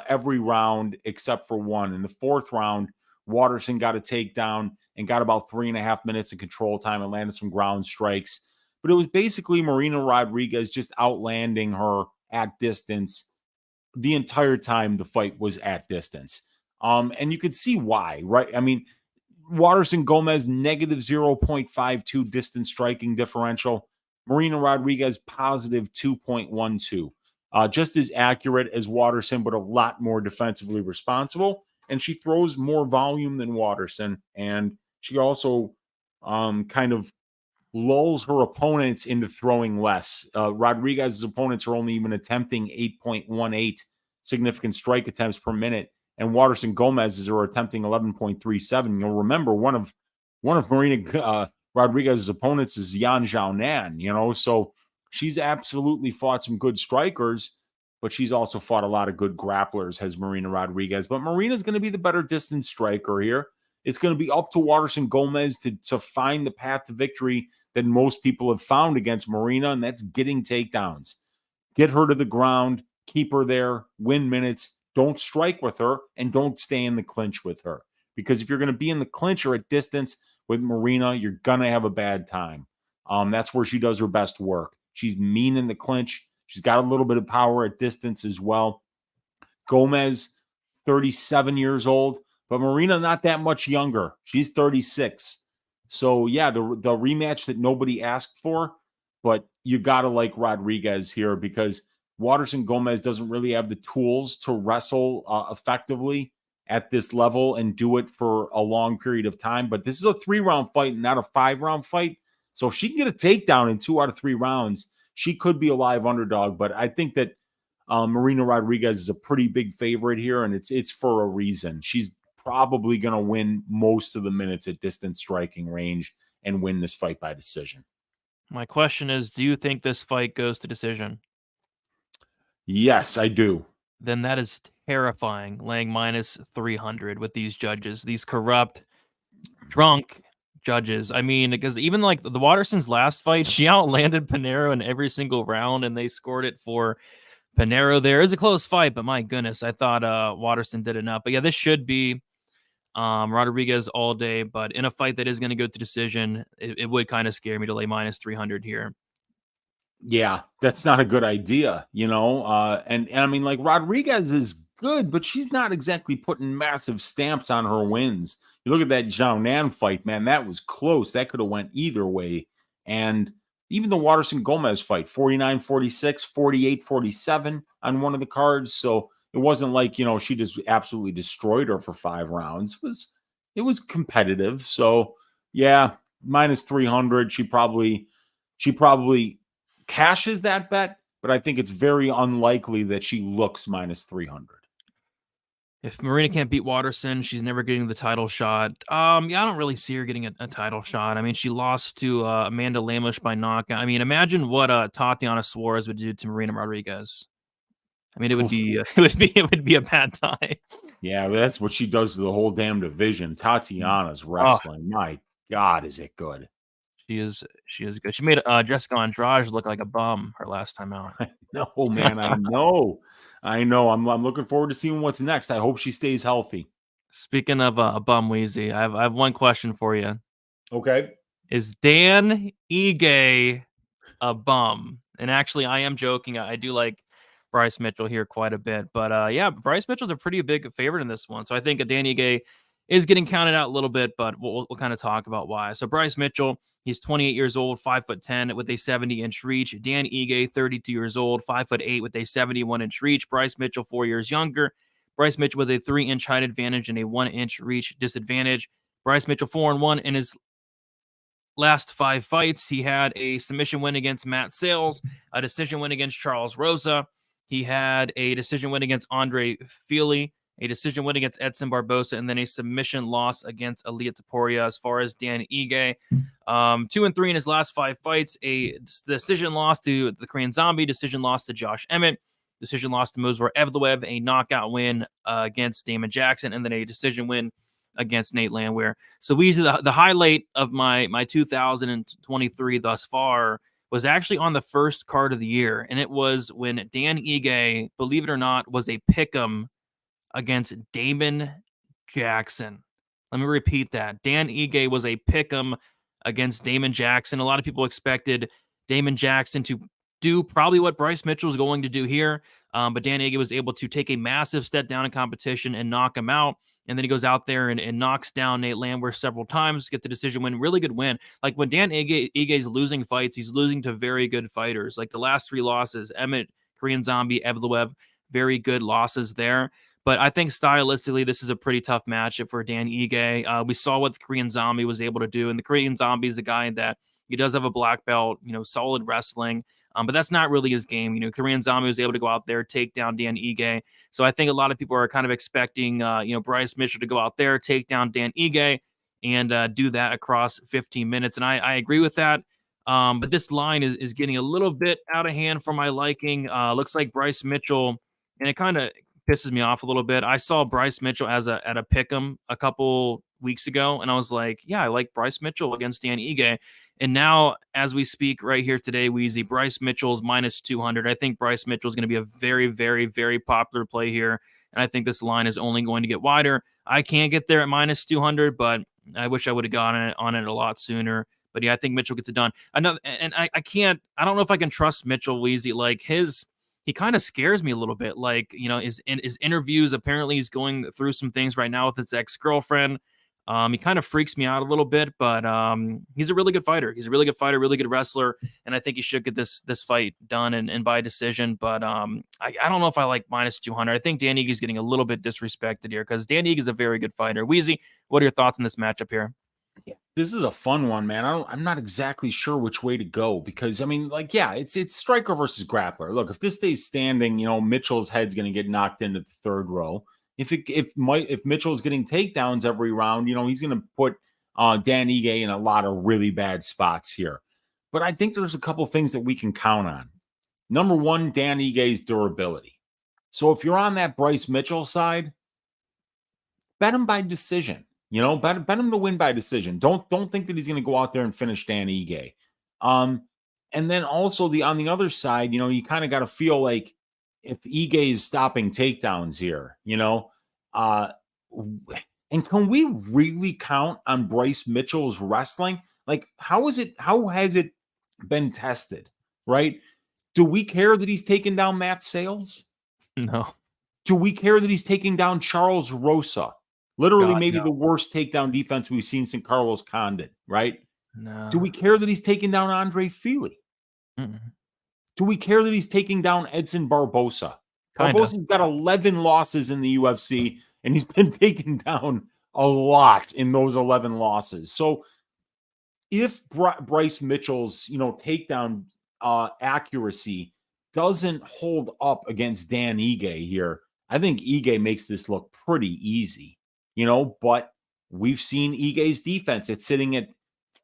every round except for one. In the 4th round, Waterson got a takedown and got about 3.5 minutes of control time and landed some ground strikes. But it was basically Marina Rodriguez just outlanding her at distance the entire time the fight was at distance. And you could see why, right? I mean, Waterson-Gomez, negative 0.52 distance striking differential. Marina Rodriguez, positive 2.12. Just as accurate as Waterson, but a lot more defensively responsible. And she throws more volume than Waterson. And she also kind of lulls her opponents into throwing less. Rodriguez's opponents are only even attempting 8.18 significant strike attempts per minute. And Waterson-Gomez's are attempting 11.37. You'll remember one of Marina Rodriguez's opponents is Yan Xiaonan, so she's absolutely fought some good strikers, but she's also fought a lot of good grapplers, has Marina Rodriguez. But Marina's going to be the better distance striker here. It's going to be up to Waterson-Gomez to find the path to victory that most people have found against Marina, and that's getting takedowns. Get her to the ground, keep her there, win minutes, don't strike with her, and don't stay in the clinch with her. Because if you're going to be in the clinch or at distance with Marina, you're going to have a bad time. That's where she does her best work. She's mean in the clinch. She's got a little bit of power at distance as well. Gomez, 37 years old, but Marina not that much younger. She's 36. So, yeah, the rematch that nobody asked for, but you got to like Rodriguez here because Waterson-Gomez doesn't really have the tools to wrestle effectively at this level and do it for a long period of time. But this is a 3-round fight, not a 5-round fight. So if she can get a takedown in 2 out of 3 rounds, she could be a live underdog. But I think that Marina Rodriguez is a pretty big favorite here, and it's for a reason. She's probably going to win most of the minutes at distance striking range and win this fight by decision. My question is, do you think this fight goes to decision? Yes, I do. Then that is terrifying, laying minus 300 with these judges, these corrupt, drunk judges. I mean, because even like the Waterson's last fight, she outlanded Pinheiro in every single round, and they scored it for Pinheiro there. It was a close fight, but my goodness, I thought Waterson did enough. But yeah, this should be Rodriguez all day, but in a fight that is going to go to decision, it would kind of scare me to lay minus 300 here. Yeah, that's not a good idea, you know. And I mean, like, Rodriguez is good, but she's not exactly putting massive stamps on her wins. You look at that Jourdain fight, man, that was close. That could have went either way. And even the Waterson-Gomez fight, 49-46, 48-47 on one of the cards. So it wasn't like, you know, she just absolutely destroyed her for 5 rounds. It was competitive. So yeah, minus 300. She probably cashes that bet, but I think it's very unlikely that she looks minus 300. If Marina can't beat Waterson, she's never getting the title shot. Yeah, I don't really see her getting a title shot. I mean, she lost to Amanda Lemos by knockout. I mean, imagine what Tatiana Suarez would do to Marina Rodriguez. I mean, it would be a bad time. Yeah, that's what she does to the whole damn division. Tatiana's wrestling. Oh. My God, is it good? She is good. She made Jessica Andrade look like a bum her last time out. No, man, I know. I'm looking forward to seeing what's next. I hope she stays healthy. Speaking of a bum, Weezy, I have one question for you. Okay. Is Dan Ige a bum? And actually, I am joking. I do like Bryce Mitchell here quite a bit. But yeah, Bryce Mitchell's a pretty big favorite in this one. So I think Dan Ige is getting counted out a little bit, but we'll kind of talk about why. So Bryce Mitchell, he's 28 years old, 5'10" with a 70-inch reach. Dan Ige, 32 years old, 5'8" with a 71-inch reach. Bryce Mitchell, 4 years younger. Bryce Mitchell with a 3-inch height advantage and a 1-inch reach disadvantage. Bryce Mitchell 4-1 in his last 5 fights. He had a submission win against Matt Sales, a decision win against Charles Rosa. He had a decision win against André Featherweight, a decision win against Edson Barbosa, and then a submission loss against Aaliyah Taporia. As far as Dan Ige, 2-3 in his last 5 fights, a decision loss to the Korean Zombie, decision loss to Josh Emmett, decision loss to Movsar Evloev, a knockout win against Damon Jackson, and then a decision win against Nate Landwehr. So the highlight of my 2023 thus far was actually on the first card of the year, and it was when Dan Ige, believe it or not, was a pick'em against Damon Jackson. Let me repeat that. Dan Ige was a pick'em against Damon Jackson. A lot of people expected Damon Jackson to do probably what Bryce Mitchell was going to do here, but Dan Ige was able to take a massive step down in competition and knock him out. And then he goes out there and knocks down Nate Landwehr several times, get the decision win. Really good win. Like when Dan Ige's losing fights, he's losing to very good fighters. Like the last 3 losses, Emmett, Korean Zombie, Evloev, very good losses there. But I think stylistically, this is a pretty tough matchup for Dan Ige. We saw what the Korean Zombie was able to do. And the Korean Zombie is a guy that he does have a black belt, solid wrestling. But that's not really his game. Korean Zombie was able to go out there, take down Dan Ige. So I think a lot of people are kind of expecting, Bryce Mitchell to go out there, take down Dan Ige, and do that across 15 minutes. And I agree with that. But this line is getting a little bit out of hand for my liking. Looks like Bryce Mitchell, and it kind of pisses me off a little bit. I saw Bryce Mitchell at a pick'em a couple weeks ago, and I was like, yeah, I like Bryce Mitchell against Dan Ige. And now, as we speak right here today, Weezy, Bryce Mitchell's minus 200. I think Bryce Mitchell is going to be a very, very, very popular play here, and I think this line is only going to get wider. I can't get there at minus 200, but I wish I would have gotten on it a lot sooner. But yeah, I think Mitchell gets it done. I don't know if I can trust Mitchell, Weezy. Like he kind of scares me a little bit. Like, his interviews, apparently he's going through some things right now with his ex-girlfriend. He kind of freaks me out a little bit, but he's a really good fighter. He's a really good fighter, really good wrestler, and I think he should get this fight done and by decision. But I don't know if I like minus 200. I think Dan Ige is getting a little bit disrespected here because Dan Ige is a very good fighter. Weezy, what are your thoughts on this matchup here? Yeah, this is a fun one, man. I'm not exactly sure which way to go because it's striker versus grappler. Look, if this stays standing, Mitchell's head's going to get knocked into the 3rd row. if Mitchell's getting takedowns every round, he's going to put Dan Ige in a lot of really bad spots here. But I think there's a couple things that we can count on. Number one, Dan Ige's durability. So if you're on that Bryce Mitchell side, bet him by decision. Bet him to win by decision. Don't think that he's going to go out there and finish Dan Ige. And then also on the other side, you kind of got to feel like if Ige is stopping takedowns here, and can we really count on Bryce Mitchell's wrestling? Like, how has it been tested, right? Do we care that he's taken down Matt Sales? No. Do we care that he's taking down Charles Rosa? Literally, maybe no. the worst takedown defense we've seen since Carlos Condit, right? No. Do we care that he's taking down André Feely? Do we care that he's taking down Edson Barbosa? Barbosa's got 11 losses in the UFC, and he's been taken down a lot in those 11 losses. So if Bryce Mitchell's, takedown accuracy doesn't hold up against Dan Ige here, I think Ige makes this look pretty easy, but we've seen Ige's defense. It's sitting at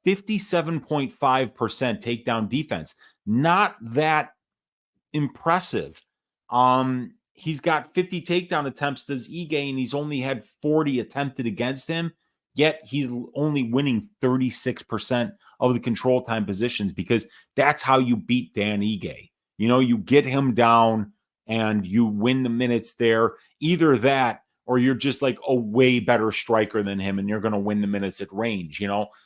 57.5% takedown defense. Not that impressive. He's got 50 takedown attempts, does Ige, and he's only had 40 attempted against him, yet he's only winning 36% of the control time positions, because that's how you beat Dan Ige. You get him down and you win the minutes there. Either that, or you're just like a way better striker than him and you're going to win the minutes at range,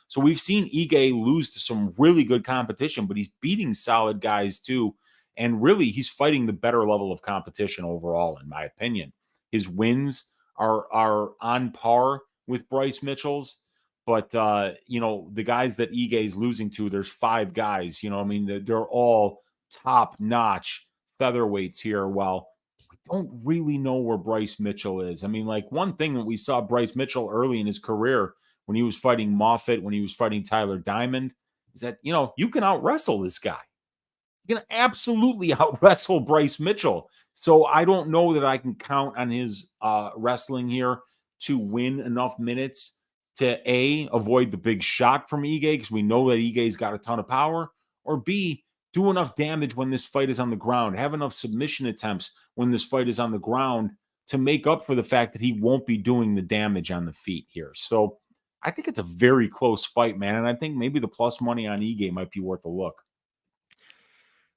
So we've seen Ige lose to some really good competition, but he's beating solid guys too. And really, he's fighting the better level of competition overall, in my opinion. His wins are on par with Bryce Mitchell's, but the guys that Ige is losing to, there's 5 guys. They're all top-notch featherweights here. Well, we don't really know where Bryce Mitchell is. One thing that we saw Bryce Mitchell early in his career when he was fighting Moffitt, when he was fighting Tyler Diamond, is that you can out-wrestle this guy. You're going to absolutely out-wrestle Bryce Mitchell. So I don't know that I can count on his wrestling here to win enough minutes to A, avoid the big shot from Ige, because we know that Ige's got a ton of power, or B, do enough damage when this fight is on the ground, have enough submission attempts when this fight is on the ground to make up for the fact that he won't be doing the damage on the feet here. So I think it's a very close fight, man, and I think maybe the plus money on Ige might be worth a look.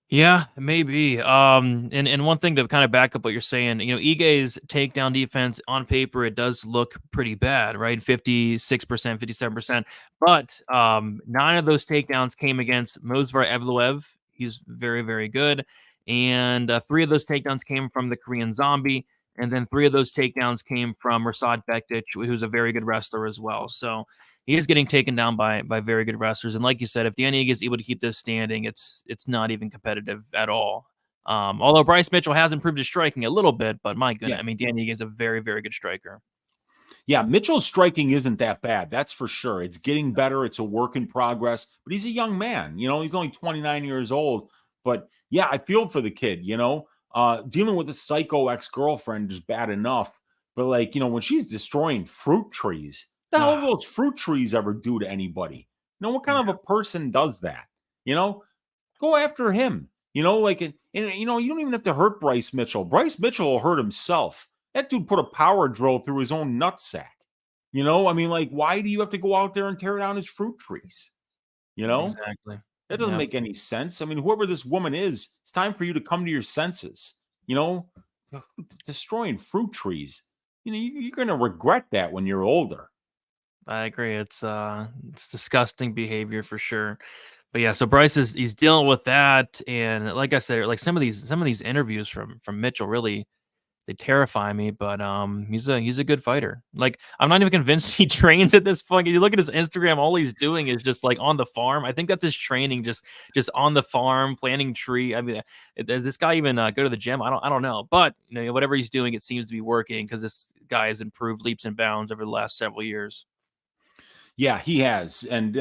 Yeah, maybe. And one thing to kind of back up what you're saying, Ige's takedown defense on paper, it does look pretty bad, right? 56%, 57%. But 9 of those takedowns came against Movsar Evloev. He's very, very good. And 3 of those takedowns came from the Korean Zombie. And then 3 of those takedowns came from Rasad Bektic, who's a very good wrestler as well. So he is getting taken down by very good wrestlers. And like you said, if Dan Ige is able to keep this standing, it's not even competitive at all. Although Bryce Mitchell has improved his striking a little bit, but my goodness, yeah. Dan Ige is a very, very good striker. Yeah, Mitchell's striking isn't that bad. That's for sure. It's getting better. It's a work in progress, but he's a young man. He's only 29 years old. But yeah, I feel for the kid, dealing with a psycho ex-girlfriend is bad enough. But when she's destroying fruit trees, what the hell do those fruit trees ever do to anybody? What kind of a person does that? Go after him. You don't even have to hurt Bryce Mitchell. Bryce Mitchell will hurt himself. That dude put a power drill through his own nutsack. Why do you have to go out there and tear down his fruit trees? Exactly. That doesn't make any sense. Whoever this woman is, it's time for you to come to your senses. Destroying fruit trees. You're going to regret that when you're older. I agree. It's disgusting behavior for sure. But yeah, so Bryce he's dealing with that, and like I said, like some of these interviews from Mitchell really, they terrify me. But he's a good fighter. Like, I'm not even convinced he trains at this point. You look at his Instagram, all he's doing is just like on the farm. I think that's his training, just on the farm, planting tree. Does this guy even go to the gym? I don't know. But whatever he's doing, it seems to be working, because this guy has improved leaps and bounds over the last several years. Yeah, he has. And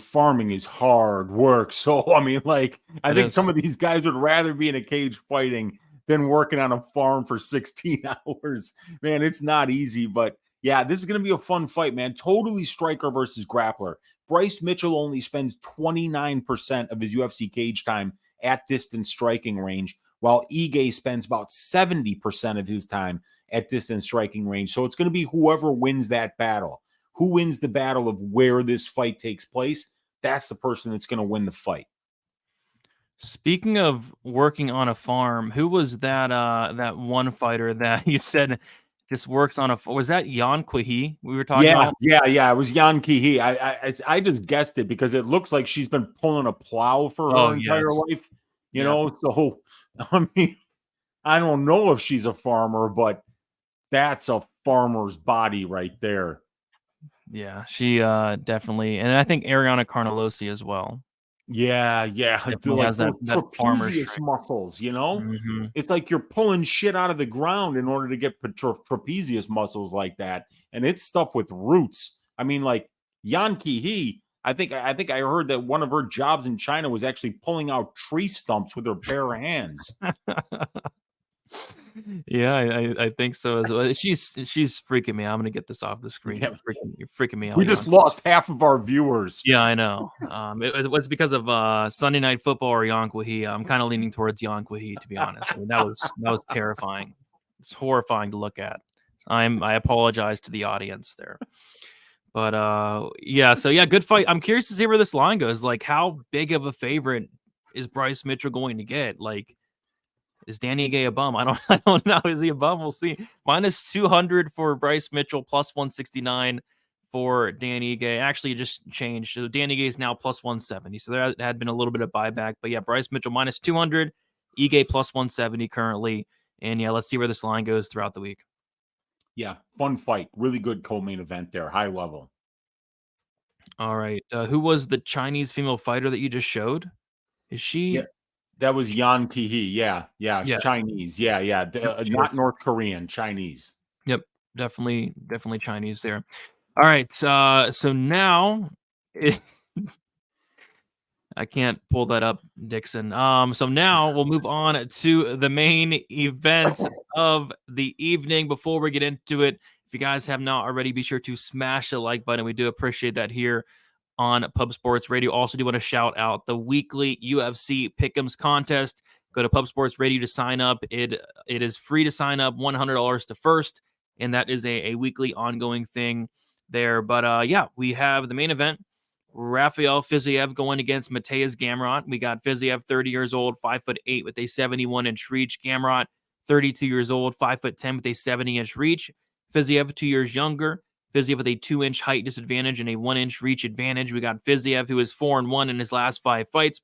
farming is hard work. So, I think some of these guys would rather be in a cage fighting than working on a farm for 16 hours. Man, it's not easy, but yeah, this is going to be a fun fight, man. Totally striker versus grappler. Bryce Mitchell only spends 29% of his UFC cage time at distance striking range, while Ige spends about 70% of his time at distance striking range. So it's going to be whoever wins that battle. Who wins the battle of where this fight takes place? That's the person that's going to win the fight. Speaking of working on a farm, who was that that one fighter that you said just works on a was that Jan Kwehi we were talking about? Yeah. It was Jan Kihi. I just guessed it because it looks like she's been pulling a plow for her entire life. You know, so I mean, I don't know if she's a farmer, but that's a farmer's body right there. Yeah, she definitely, and I think Ariana Carnelosi as well. Yeah. Definitely Like has that trapezius muscles, you know? Mm-hmm. It's like you're pulling shit out of the ground in order to get trapezius muscles like that. And it's stuff with roots. I mean, like Yan Ki-hee, I think I heard that one of her jobs in China was actually pulling out tree stumps with her bare hands. Yeah, I think so as well. She's freaking me out. I'm gonna get this off the screen. Yeah. You're freaking me out. We just lost half of our viewers. Yeah, I know. It was because of Sunday Night Football or Jan Kwehi. I'm kind of leaning towards Jan Kwehi, to be honest. I mean, that was terrifying. It's horrifying to look at. I apologize to the audience there. But yeah, so yeah, good fight. I'm curious to see where this line goes. Like, how big of a favorite is Bryce Mitchell going to get? Like, is Danny Ige a bum? I don't know. Is he a bum? We'll see. Minus 200 for Bryce Mitchell, plus 169 for Danny Ige. Actually, it just changed. So Danny Ige is now plus 170. So there had been a little bit of buyback. But yeah, Bryce Mitchell minus 200, Ige plus 170 currently. And yeah, let's see where this line goes throughout the week. Yeah, fun fight. Really good co-main event there. High level. All right. Who was the Chinese female fighter that you just showed? Is she? Yeah. That was Yan Ki-hee. Yeah. Chinese. Yeah. Not North Korean, Chinese. Yep, definitely Chinese there. All right, so now I can't pull that up, Dixon. So now we'll move on to the main event of the evening. Before we get into it, if you guys have not already, be sure to smash the like button. We do appreciate that here on Pub Sports Radio. Also do want to shout out the weekly UFC Pick'ems contest. Go to Pub Sports Radio to sign up. It is free to sign up, $100 to first, and that is a weekly ongoing thing there. But yeah, we have the main event. Rafael Fiziev going against Mateusz Gamrot. We got Fiziev, 30 years old, 5'8" with a 71-inch reach. Gamrot, 32 years old, 5'10" with a 70-inch reach. Fiziev, 2 years younger. Fiziev with a 2-inch height disadvantage and a 1-inch reach advantage. We got Fiziev, who is 4-1 in his last 5 fights.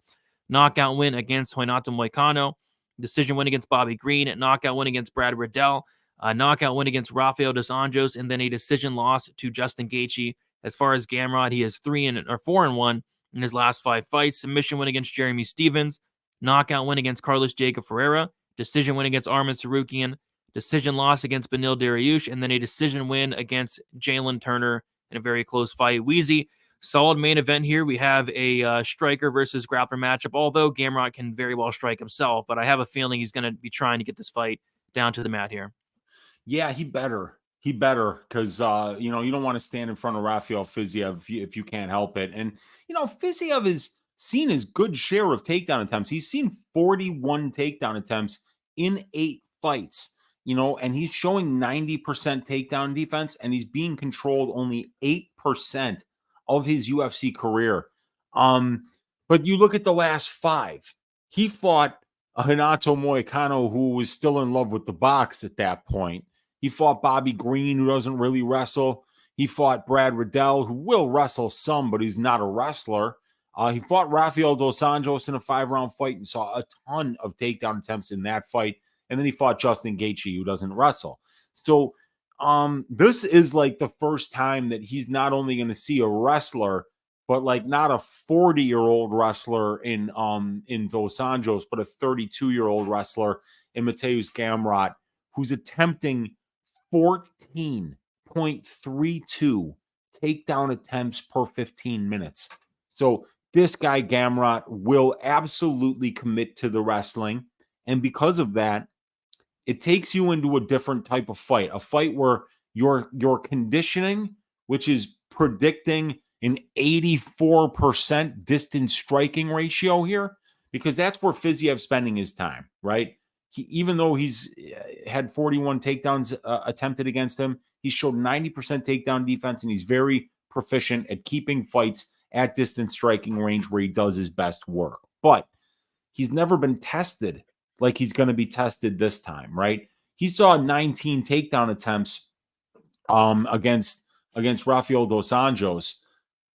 Knockout win against Renato Moicano. Decision win against Bobby Green. Knockout win against Brad Riddell. Knockout win against Rafael dos Anjos. And then a decision loss to Justin Gaethje. As far as Gamrot, he is 4-1 in his last 5 fights. Submission win against Jeremy Stevens. Knockout win against Carlos Jacob Ferreira. Decision win against Arman Sarukian. Decision loss against Benil Dariush. And then a decision win against Jalen Turner in a very close fight. Weezy, solid main event here. We have a striker versus grappler matchup, although Gamrot can very well strike himself. But I have a feeling he's going to be trying to get this fight down to the mat here. Yeah, he better. He better, because you don't want to stand in front of Rafael Fiziev if you can't help it. And Fiziev is seen his good share of takedown attempts. He's seen 41 takedown attempts in 8 fights. And he's showing 90% takedown defense, and he's being controlled only 8% of his UFC career. But you look at the last 5. He fought Renato Moicano, who was still in love with the box at that point. He fought Bobby Green, who doesn't really wrestle. He fought Brad Riddell, who will wrestle some, but he's not a wrestler. He fought Rafael dos Anjos in a 5-round fight and saw a ton of takedown attempts in that fight. And then he fought Justin Gaethje, who doesn't wrestle. So this is like the first time that he's not only going to see a wrestler, but like not a 40-year-old wrestler in Dos Anjos, but a 32-year-old wrestler in Mateusz Gamrot, who's attempting 14.32 takedown attempts per 15 minutes. So this guy, Gamrot, will absolutely commit to the wrestling. And because of that, it takes you into a different type of fight, a fight where your conditioning, which is predicting an 84% distance striking ratio here, because that's where Fiziev's spending his time, right? Even though he's had 41 takedowns attempted against him, he showed 90% takedown defense, and he's very proficient at keeping fights at distance striking range where he does his best work. But he's never been tested like he's going to be tested this time, right? He saw 19 takedown attempts against Rafael dos Anjos,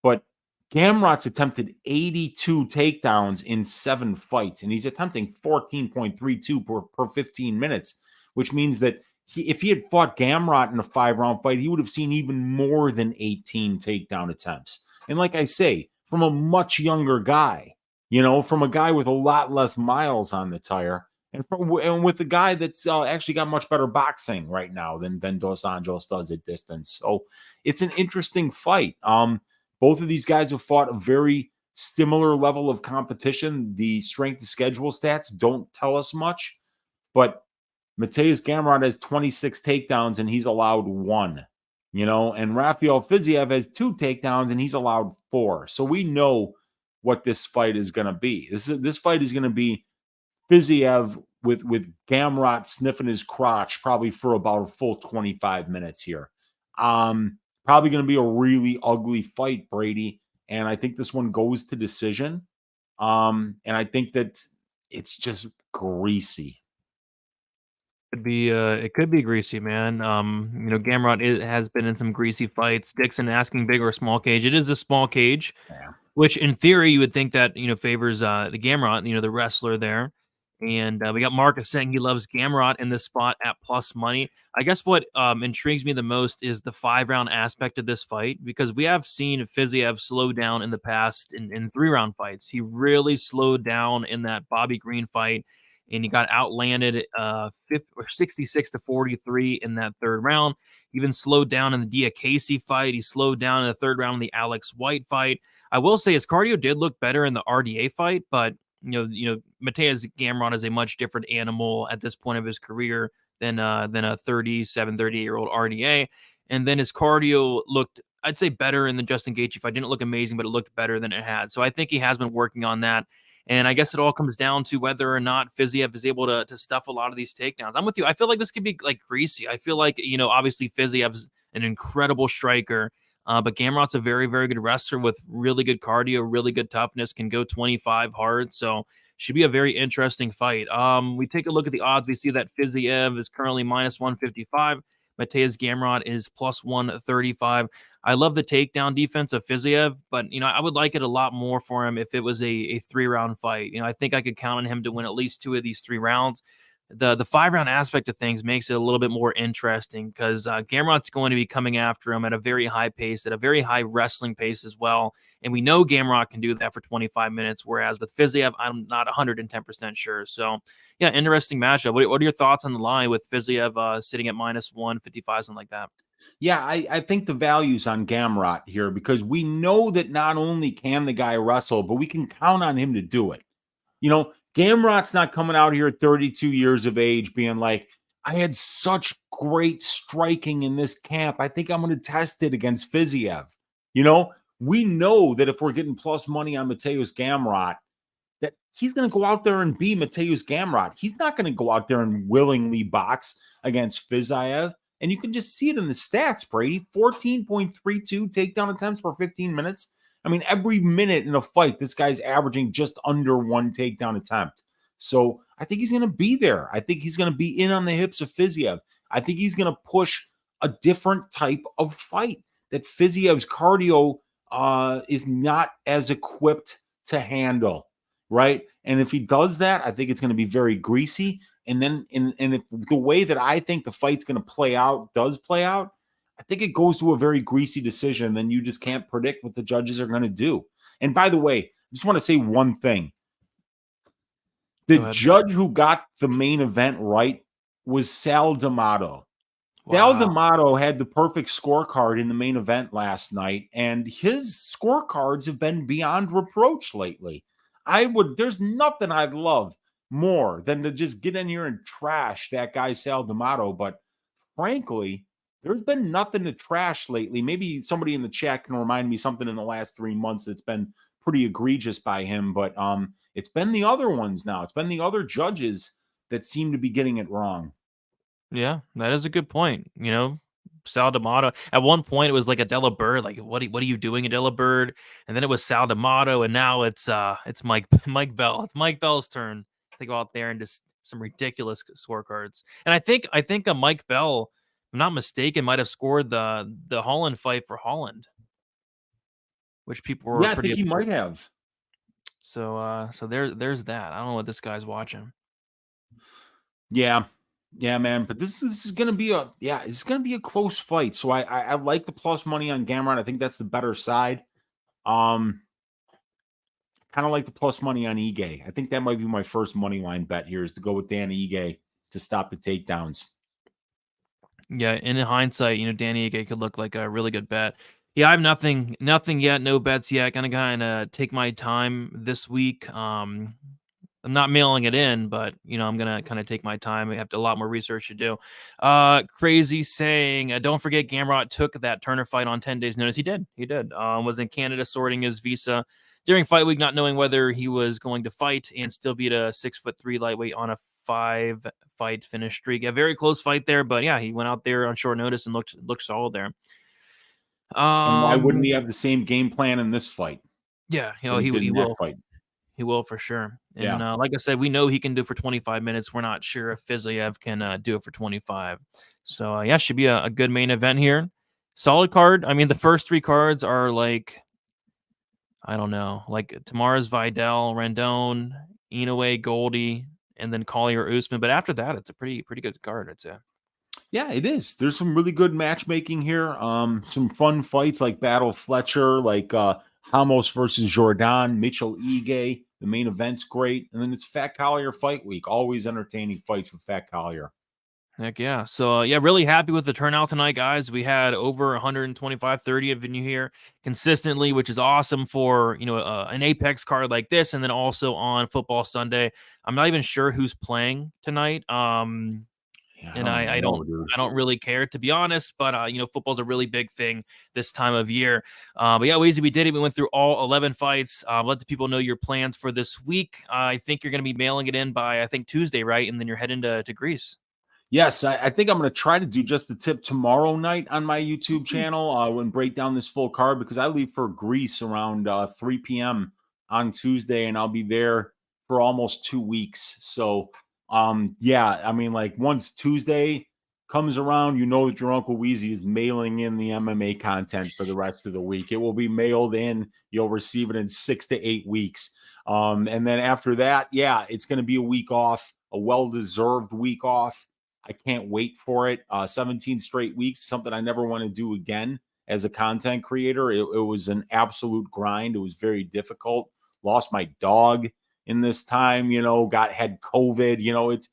but Gamrot's attempted 82 takedowns in 7 fights, and he's attempting 14.32 per 15 minutes, which means that if he had fought Gamrot in a 5-round fight, he would have seen even more than 18 takedown attempts. And like I say, from a much younger guy, from a guy with a lot less miles on the tire, and with a guy that's actually got much better boxing right now than Dos Anjos does at distance. So it's an interesting fight. Both of these guys have fought a very similar level of competition. The strength of schedule stats don't tell us much, but Mateusz Gamrot has 26 takedowns and he's allowed 1, and Rafael Fiziev has 2 takedowns and he's allowed 4. So we know what this fight is going to be. This fight is going to be Fiziev with Gamrot sniffing his crotch probably for about a full 25 minutes here. Probably going to be a really ugly fight, Brady. And I think this one goes to decision. And I think that it's just greasy. It could be greasy, man. Gamrot has been in some greasy fights. Dixon asking big or small cage. It is a small cage, which in theory you would think that favors the Gamrot, the wrestler there. And we got Marcus saying he loves Gamrot in this spot at plus money. I guess what intrigues me the most is the 5-round aspect of this fight, because we have seen Fiziev slow down in the past in 3-round fights. He really slowed down in that Bobby Green fight, and he got outlanded 66-43 in that 3rd round. Even slowed down in the Dia Casey fight. He slowed down in the 3rd round in the Alex White fight. I will say his cardio did look better in the RDA fight, but Mateusz Gamrot is a much different animal at this point of his career than a 38-year-old RDA. And then his cardio looked, I'd say, better in the Justin Gaethje fight. Didn't look amazing, but it looked better than it had. So I think he has been working on that. And I guess it all comes down to whether or not Fiziev is able to stuff a lot of these takedowns. I'm with you. I feel like this could be like greasy. I feel like, obviously Fiziev's an incredible striker. But Gamrot's a very, very good wrestler with really good cardio, really good toughness, can go 25 hard. So should be a very interesting fight. We take a look at the odds. We see that Fiziev is currently minus 155. Mateusz Gamrot is plus 135. I love the takedown defense of Fiziev, but, I would like it a lot more for him if it was a 3-round fight. I think I could count on him to win at least 2 of these 3 rounds. The 5-round aspect of things makes it a little bit more interesting because Gamrot's going to be coming after him at a very high pace, at a very high wrestling pace as well. And we know Gamrot can do that for 25 minutes, whereas with Fiziev, I'm not 110% sure. So, yeah, interesting matchup. What are your thoughts on the line with Fiziev sitting at minus 155, something like that? Yeah, I think the value's on Gamrot here because we know that not only can the guy wrestle, but we can count on him to do it. Gamrot's not coming out here at 32 years of age being like, I had such great striking in this camp. I think I'm going to test it against Fiziev. We know that if we're getting plus money on Mateusz Gamrot, that he's going to go out there and be Mateusz Gamrot. He's not going to go out there and willingly box against Fiziev. And you can just see it in the stats, Brady. 14.32 takedown attempts per 15 minutes. I mean, every minute in a fight, this guy's averaging just under 1 takedown attempt. So I think he's going to be there. I think he's going to be in on the hips of Fiziev. I think he's going to push a different type of fight that Fiziev's cardio is not as equipped to handle, right? And if he does that, I think it's going to be very greasy. And then if the way that I think the fight's going to play out does play out, I think it goes to a very greasy decision. And then you just can't predict what the judges are going to do. And by the way, I just want to say one thing. The judge who got the main event right was Sal D'Amato. Wow. Sal D'Amato had the perfect scorecard in the main event last night, and his scorecards have been beyond reproach lately. There's nothing I'd love more than to just get in here and trash that guy Sal D'Amato. But frankly, there's been nothing to trash lately. Maybe somebody in the chat can remind me something in the last 3 months that's been pretty egregious by him, but it's been the other ones now. It's been the other judges that seem to be getting it wrong. Yeah, that is a good point. Sal D'Amato. At one point, it was like Adela Bird. Like, what are you doing, Adela Bird? And then it was Sal D'Amato, and now it's Mike Bell. It's Mike Bell's turn to go out there and just some ridiculous scorecards. And I think Mike Bell, if I'm not mistaken, might have scored the Holland fight for Holland, which people were I pretty. think he might have. So there's that. I don't know what this guy's watching. Yeah, man. But this is gonna be a close fight. So I like the plus money on Gamrot. I think that's the better side. Kind of like the plus money on Ige. I think that might be my first money line bet here, is to go with Danny Ige to stop the takedowns. Yeah, in hindsight, Danny Ige could look like a really good bet. Yeah, I have nothing yet, no bets yet. Gonna kind of take my time this week. I'm not mailing it in, but I'm gonna kind of take my time. We have a lot more research to do. Crazy saying, don't forget Gamrot took that Turner fight on 10 days notice. He did. Was in Canada sorting his visa during fight week, not knowing whether he was going to fight and still beat a 6'3" lightweight on a 5-fight finish streak. A very close fight there, but yeah, he went out there on short notice and looked solid there. And why wouldn't he have the same game plan in this fight? Yeah, he will fight. He will for sure. And Yeah. like I said, we know he can do for 25 minutes. We're not sure if Fiziev can do it for 25. So yeah, should be a good main event here. Solid card. I mean, the first 3 cards are like, I don't know, like tomorrow's Vidal, Rendon, Inoue, Goldie, and then Collier, Usman. But after that, it's a pretty good card, I'd say. Yeah, it is. There's some really good matchmaking here. Some fun fights like Battle Fletcher, like Ramos versus Jourdain, Mitchell Ige. The main event's great. And then it's Fat Collier Fight Week. Always entertaining fights with Fat Collier. Heck yeah. So yeah, really happy with the turnout tonight, guys. We had over 125, 30 of you here consistently, which is awesome for, an Apex card like this. And then also on Football Sunday. I'm not even sure who's playing tonight. And I don't really care, to be honest, but football's a really big thing this time of year. But yeah, Weezy, we did it. We went through all 11 fights. Let the people know your plans for this week. I think you're going to be mailing it in by, I think, Tuesday, right? And then you're heading to Greece. Yes, I think I'm going to try to do just the tip tomorrow night on my YouTube channel and break down this full card, because I leave for Greece around 3 p.m. on Tuesday, and I'll be there for almost 2 weeks. So yeah, I mean, like, once Tuesday comes around, that your Uncle Weezy is mailing in the MMA content for the rest of the week. It will be mailed in. You'll receive it in 6 to 8 weeks. And then after that, yeah, it's going to be a week off, a well-deserved week off. I can't wait for it. 17 straight weeks, something I never want to do again as a content creator. It was an absolute grind. It was very difficult. Lost my dog in this time, had COVID,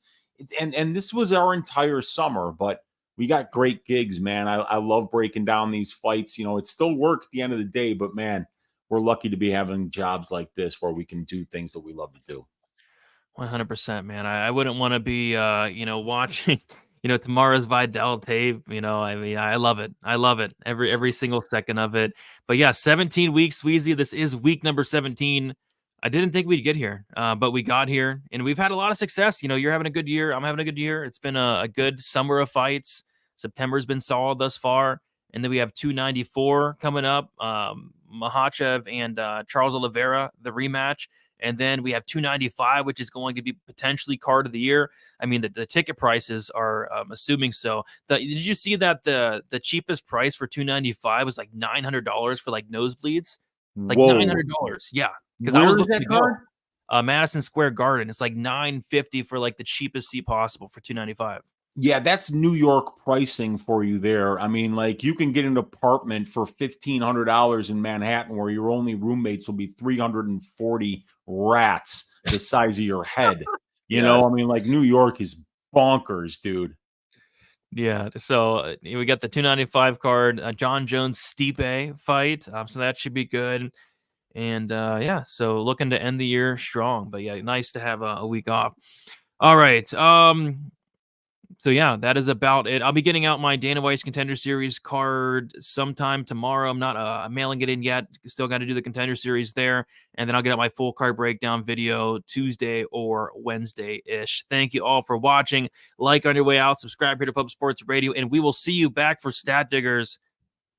and this was our entire summer, but we got great gigs, man. I love breaking down these fights. It's still work at the end of the day, but man, we're lucky to be having jobs like this where we can do things that we love to do. 100%, man. I wouldn't want to be, watching, tomorrow's Vidal tape. I mean, I love it. I love it. Every single second of it. But yeah, 17 weeks, Weezy. This is week number 17. I didn't think we'd get here, but we got here, and we've had a lot of success. You're having a good year. I'm having a good year. It's been a good summer of fights. September's been solid thus far. And then we have 294 coming up. Makhachev and Charles Oliveira, the rematch. And then we have 295, which is going to be potentially card of the year. I mean, the ticket prices are assuming so. Did you see that the cheapest price for 295 was like $900 for like nosebleeds? Like $900. Yeah. Because where is that card? Madison Square Garden. It's like $950 for like the cheapest seat possible for 295. Yeah, that's New York pricing for you there. I mean, like, you can get an apartment for $1,500 in Manhattan where your only roommates will be 340 rats the size of your head. You know, I mean, like, New York is bonkers, dude. Yeah, so we got the 295 card, John Jones Stipe fight. So that should be good. And yeah, so looking to end the year strong. But yeah, nice to have a week off. All right. So yeah, that is about it. I'll be getting out my Dana White's Contender Series card sometime tomorrow. I'm not mailing it in yet. Still got to do the Contender Series there, and then I'll get out my full card breakdown video Tuesday or Wednesday-ish. Thank you all for watching. Like on your way out, subscribe here to Pub Sports Radio, and we will see you back for Stat Diggers.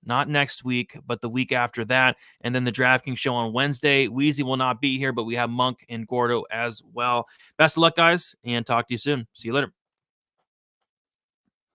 Not next week, but the week after that. And then the DraftKings show on Wednesday. Weezy will not be here, but we have Monk and Gordo as well. Best of luck, guys, and talk to you soon. See you later.